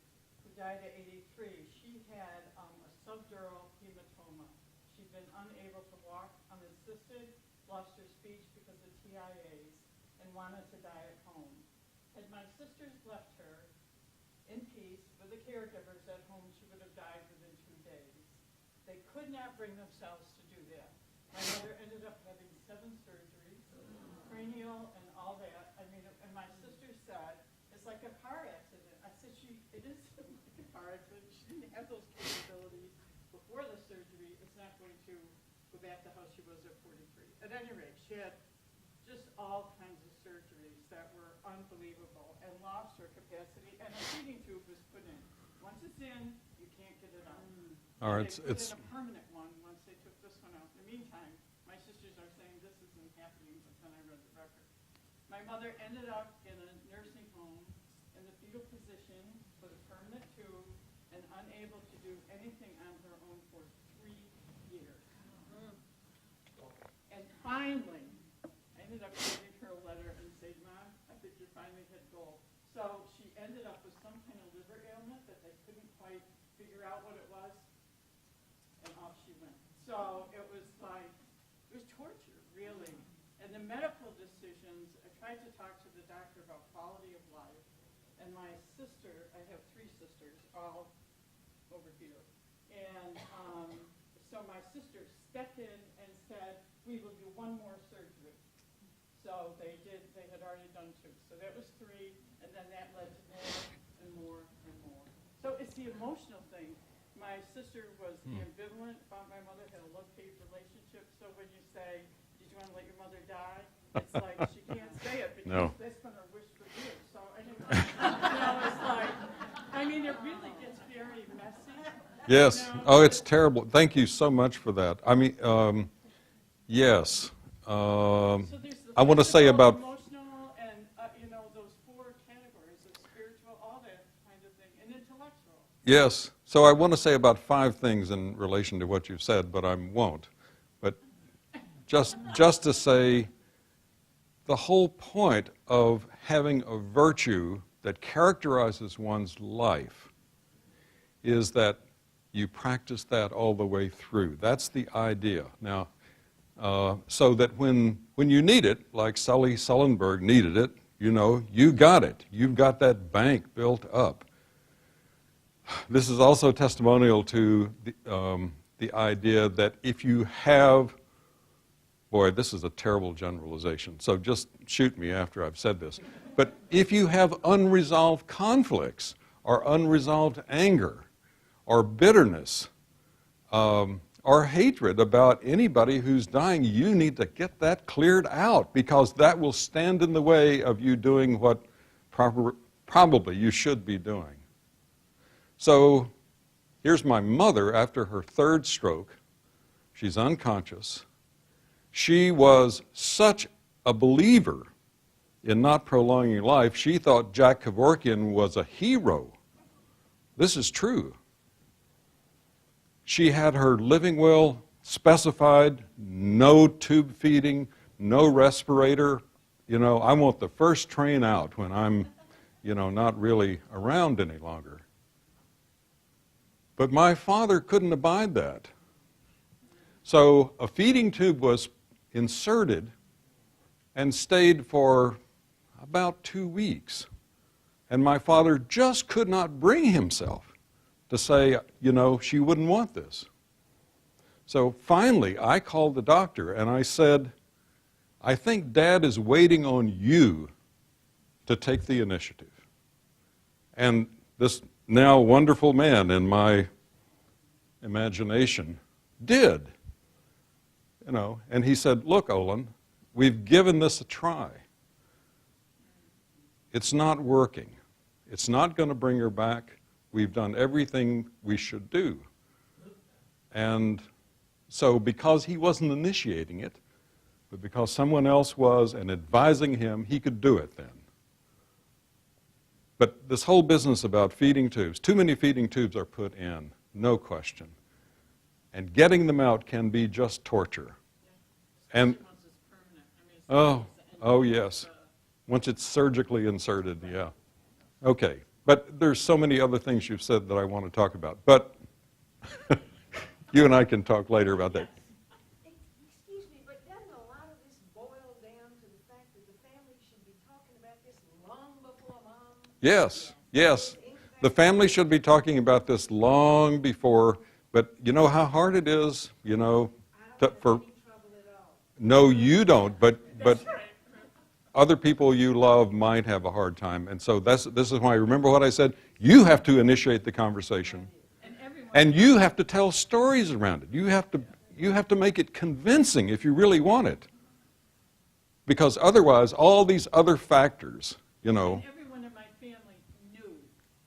who died at 83, she had a subdural hematoma. She'd been unable to walk unassisted, lost her speech because of TIAs, and wanted to die at home. Had my sisters left her in peace with the caregivers at home, she would have died within 2 days. They could not bring themselves to do that. My mother ended up having 7 surgeries, cranial and all that. I mean, and my sister said, it's like a car accident. I said, it is like a car accident. She didn't have those capabilities before the surgery. It's not going to go back to how she was at 43. At any rate, she had just all kinds of surgeries that were unbelievable and lost her capacity. And a feeding tube was put in. Once it's in, you can't get it out. All right, They put it's in a permanent one once they took this one mother ended up in a nursing home in the fetal position with a permanent tube and unable to do anything on her own for 3 years. And finally, I ended up writing her a letter and saying, Mom, I think you finally hit goal. So she ended up with some kind of liver ailment that they couldn't quite figure out what it was, and off she went. So it was like, it was torture, really. And the medical decisions, I tried to talk to the doctor about quality of life, and my sister, I have 3 sisters, all over here. And so my sister stepped in and said, we will do 1 more surgery. So they had already done 2. So that was 3, and then that led to more and more and more. So it's the emotional thing. My sister was ambivalent about my mother, had a love-hate relationship. So when you say, did you want to let your mother die? It's like, she can't say it because that's going to wish for you. So anyway, it's like, I mean, it really gets very messy. Yes. Oh, it's terrible. Thank you so much for that. I mean, yes. So there's the I want to say physical, about... emotional, and those 4 categories of spiritual, all that kind of thing, and intellectual. Yes. So I want to say about 5 things in relation to what you've said, but I won't. But just to say, the whole point of having a virtue that characterizes one's life is that you practice that all the way through. That's the idea. Now, so that when you need it, like Sully Sullenberg needed it, you got it. You've got that bank built up. This is also testimonial to the idea that if you have, boy, this is a terrible generalization, so just shoot me after I've said this, but if you have unresolved conflicts or unresolved anger or bitterness or hatred about anybody who's dying, you need to get that cleared out, because that will stand in the way of you doing what probably you should be doing. So here's my mother after her 3rd stroke. She's unconscious. She was such a believer in not prolonging life, she thought Jack Kevorkian was a hero. This is true. She had her living will specified, no tube feeding, no respirator. I want the first train out when I'm, not really around any longer. But my father couldn't abide that. So a feeding tube was inserted and stayed for about 2 weeks. And my father just could not bring himself to say, she wouldn't want this. So finally, I called the doctor and I said, I think Dad is waiting on you to take the initiative. And this now wonderful man in my imagination did. And he said, look, Olin, we've given this a try. It's not working. It's not going to bring her back. We've done everything we should do. And so because he wasn't initiating it, but because someone else was and advising him, he could do it then. But this whole business about feeding tubes, too many feeding tubes are put in, no question. And getting them out can be just torture. And oh yes, once it's surgically inserted, yeah. Okay, but there's so many other things you've said that I want to talk about. But you and I can talk later about that. Excuse me, but doesn't a lot of this boil down to the fact that the family should be talking about this long before Mom? Yes, yes. The family should be talking about this long before, but you know how hard it is, for... No, you don't, but other people you love might have a hard time. And so this is why, remember what I said? You have to initiate the conversation. And you have to tell stories around it. You have to make it convincing if you really want it. Because otherwise, all these other factors, And everyone in my family knew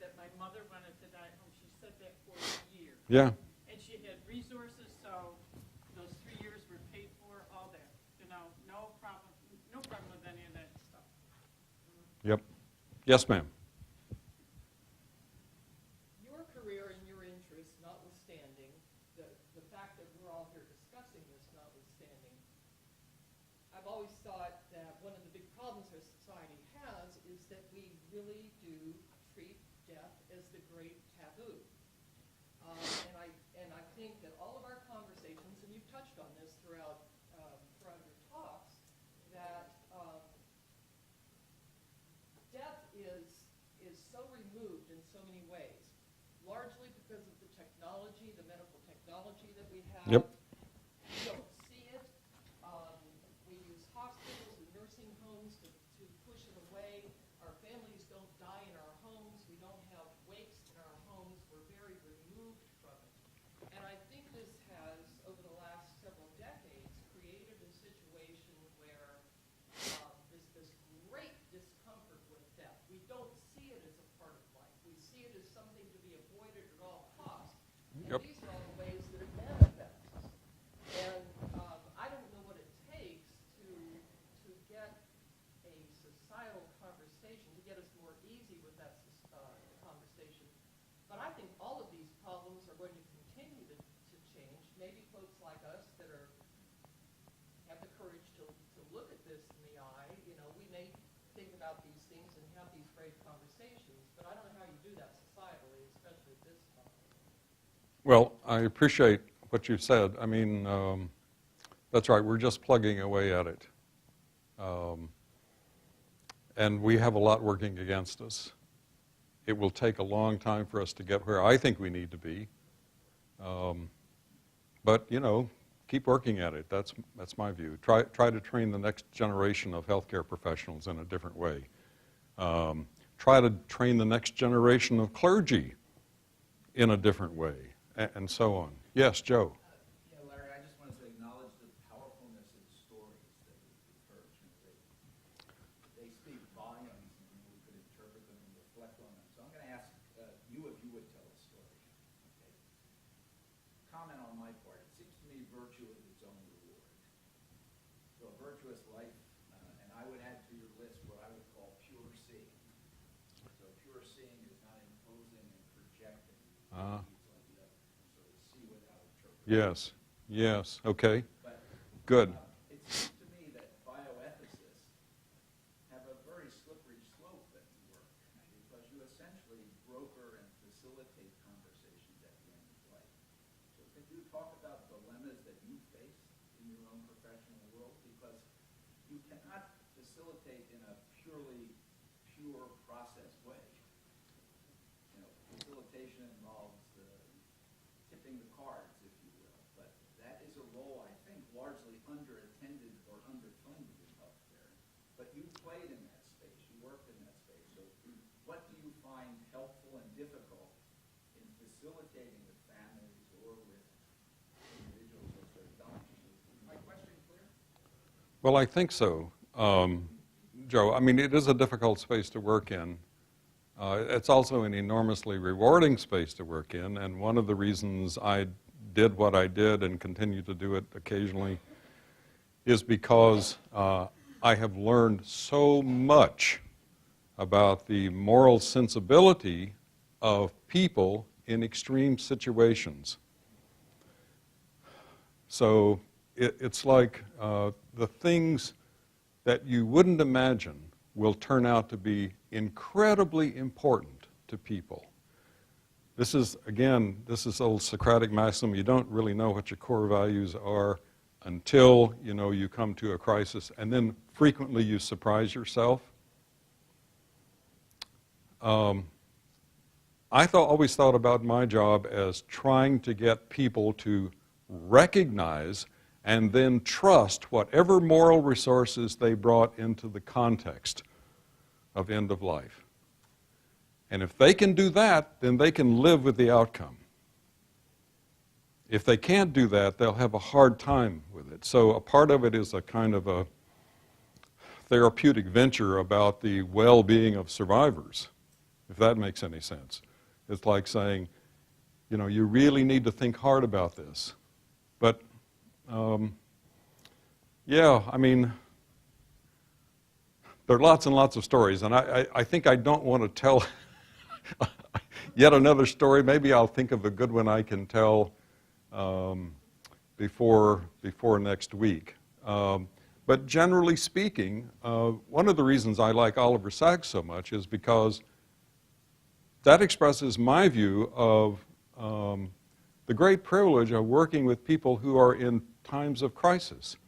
that my mother wanted to die home. She said that for years. Yeah. And she had resources, so those 3 years were paid for, all that. No problem with any of that stuff. Yep. Yes, ma'am. Your career and your interests notwithstanding, the fact that we're all here discussing this notwithstanding, I've always thought that one of the big problems our society has is that we really do treat death as the great taboo. And I think that all of our conversations, and you've touched on this throughout your talks, that death is so removed in so many ways, largely because of the technology, the medical technology that we have. Yep. We don't see it. We use hospitals and nursing homes to push it away. Our families don't die in our homes. We don't have wakes in our homes. We're very removed from it. And I think this has, over the last several decades, created a situation where there's this great discomfort with death. We don't see it as a part of life. We see it as something to be avoided at all costs. And Yep. these are all the ways that it manifests. And I don't know what it takes to get a societal conversation, to get us more easy with that conversation. But I think all of these problems are going to continue to change. Maybe folks like us that have the courage to look at this in the eye, we may think about these things and have these great conversations, but I don't know how you do that societally, especially at this time. Well, I appreciate what you said. I mean, that's right. We're just plugging away at it. And we have a lot working against us. It will take a long time for us to get where I think we need to be. But, keep working at it. That's my view. Try to train the next generation of healthcare professionals in a different way. Try to train the next generation of clergy in a different way, and so on. Yes, Joe. Yeah, Larry, I just wanted to acknowledge the powerfulness of the stories that we've heard. They speak volumes, and we could interpret them and reflect on them. So I'm going to ask you if you would tell a story. Okay? Comment on my part. It seems to me virtue is its own reward. So a virtuous life, and I would add to your list what I would call pure seeing. So pure seeing is not imposing and projecting. Yes, yes, okay, But, good. It seems to me that bioethicists have a very slippery slope at work because you essentially broker and facilitate conversations at the end of life. So could you talk about dilemmas that you face in your own professional world? Because you cannot facilitate in a purely pure process way. Facilitation involves tipping the cards, if you will, but that is a role, I think, largely underattended or underfunded in healthcare. But you played in that space, you worked in that space, so what do you find helpful and difficult in facilitating with families or with individuals as they're dying? Is my question clear? Well, I think so, Joe. I mean, it is a difficult space to work in. It's also an enormously rewarding space to work in, and one of the reasons I did what I did and continue to do it occasionally is because I have learned so much about the moral sensibility of people in extreme situations. So it's like the things that you wouldn't imagine will turn out to be incredibly important to people. This is old Socratic maxim, you don't really know what your core values are until, you come to a crisis, and then frequently you surprise yourself. I always thought about my job as trying to get people to recognize and then trust whatever moral resources they brought into the context of end of life. And if they can do that, then they can live with the outcome. If they can't do that, they'll have a hard time with it. So a part of it is a kind of a therapeutic venture about the well-being of survivors, if that makes any sense. It's like saying, you really need to think hard about this. But, there are lots and lots of stories, and I think I don't want to tell yet another story. Maybe I'll think of a good one I can tell before next week. But generally speaking, one of the reasons I like Oliver Sacks so much is because that expresses my view of the great privilege of working with people who are in times of crisis,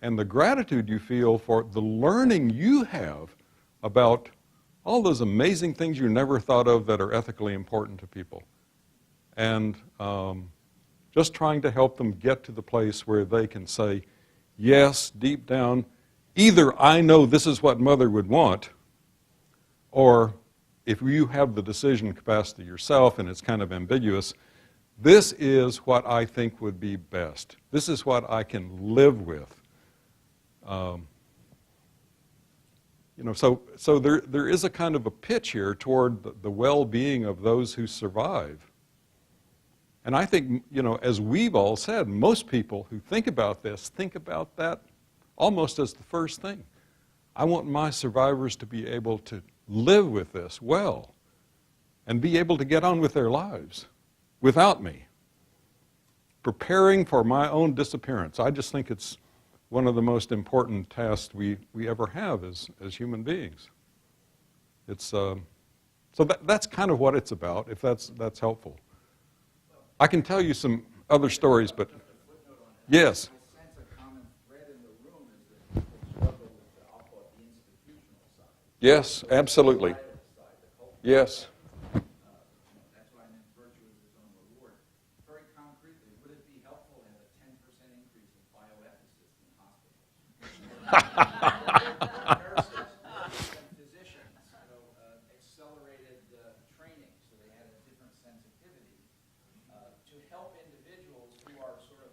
and the gratitude you feel for the learning you have about all those amazing things you never thought of that are ethically important to people. And just trying to help them get to the place where they can say, yes, deep down, either I know this is what Mother would want, or if you have the decision capacity yourself and it's kind of ambiguous, this is what I think would be best. This is what I can live with. So there is a kind of a pitch here toward the well-being of those who survive. And I think, as we've all said, most people who think about this think about that almost as the first thing. I want my survivors to be able to live with this well and be able to get on with their lives without me. Preparing for my own disappearance. I just think it's one of the most important tasks we ever have as human beings. It's that's kind of what it's about, if that's helpful. I can tell you some other stories, but yes. I sense a common thread in the room is that people struggle with, I'll call it the institutional side. Yes, absolutely. The side, the cultural Yes. side. That's why I'm in virtue of his own reward. Very concretely, would it be helpful to have a 10% increase in bioethicists in hospitals? Nurses and physicians, accelerated training so they had a different sensitivity to help individuals who are sort of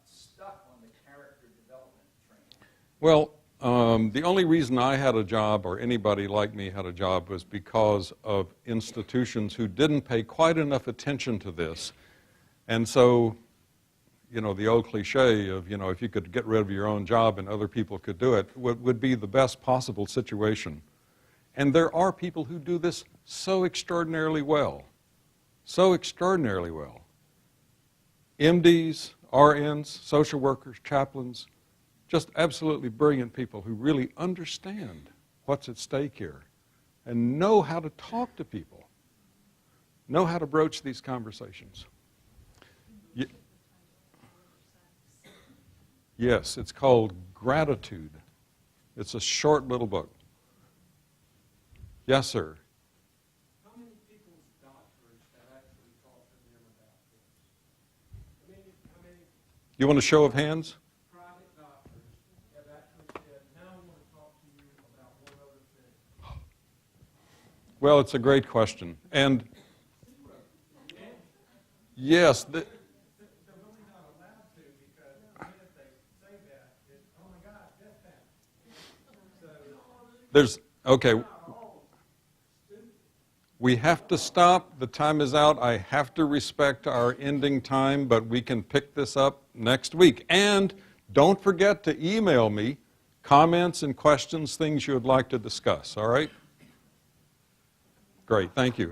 stuck on the character development training. Well, the only reason I had a job, or anybody like me had a job, was because of institutions who didn't pay quite enough attention to this. And so, the old cliche of, if you could get rid of your own job and other people could do it, would be the best possible situation. And there are people who do this so extraordinarily well. So extraordinarily well. MDs, RNs, social workers, chaplains, just absolutely brilliant people who really understand what's at stake here and know how to talk to people, know how to broach these conversations. Yes, it's called Gratitude. It's a short little book. Yes, sir. How many people's doctors have actually talked to them about this? How many You want a show of hands? private doctors have actually said, now I want to talk to you about one other thing? Well, it's a great question. And yes, They're really not allowed to because the minute they say that, it's, oh my God, death penalty. okay. We have to stop. The time is out. I have to respect our ending time, but we can pick this up next week. And don't forget to email me comments and questions, things you would like to discuss, all right? Great, thank you.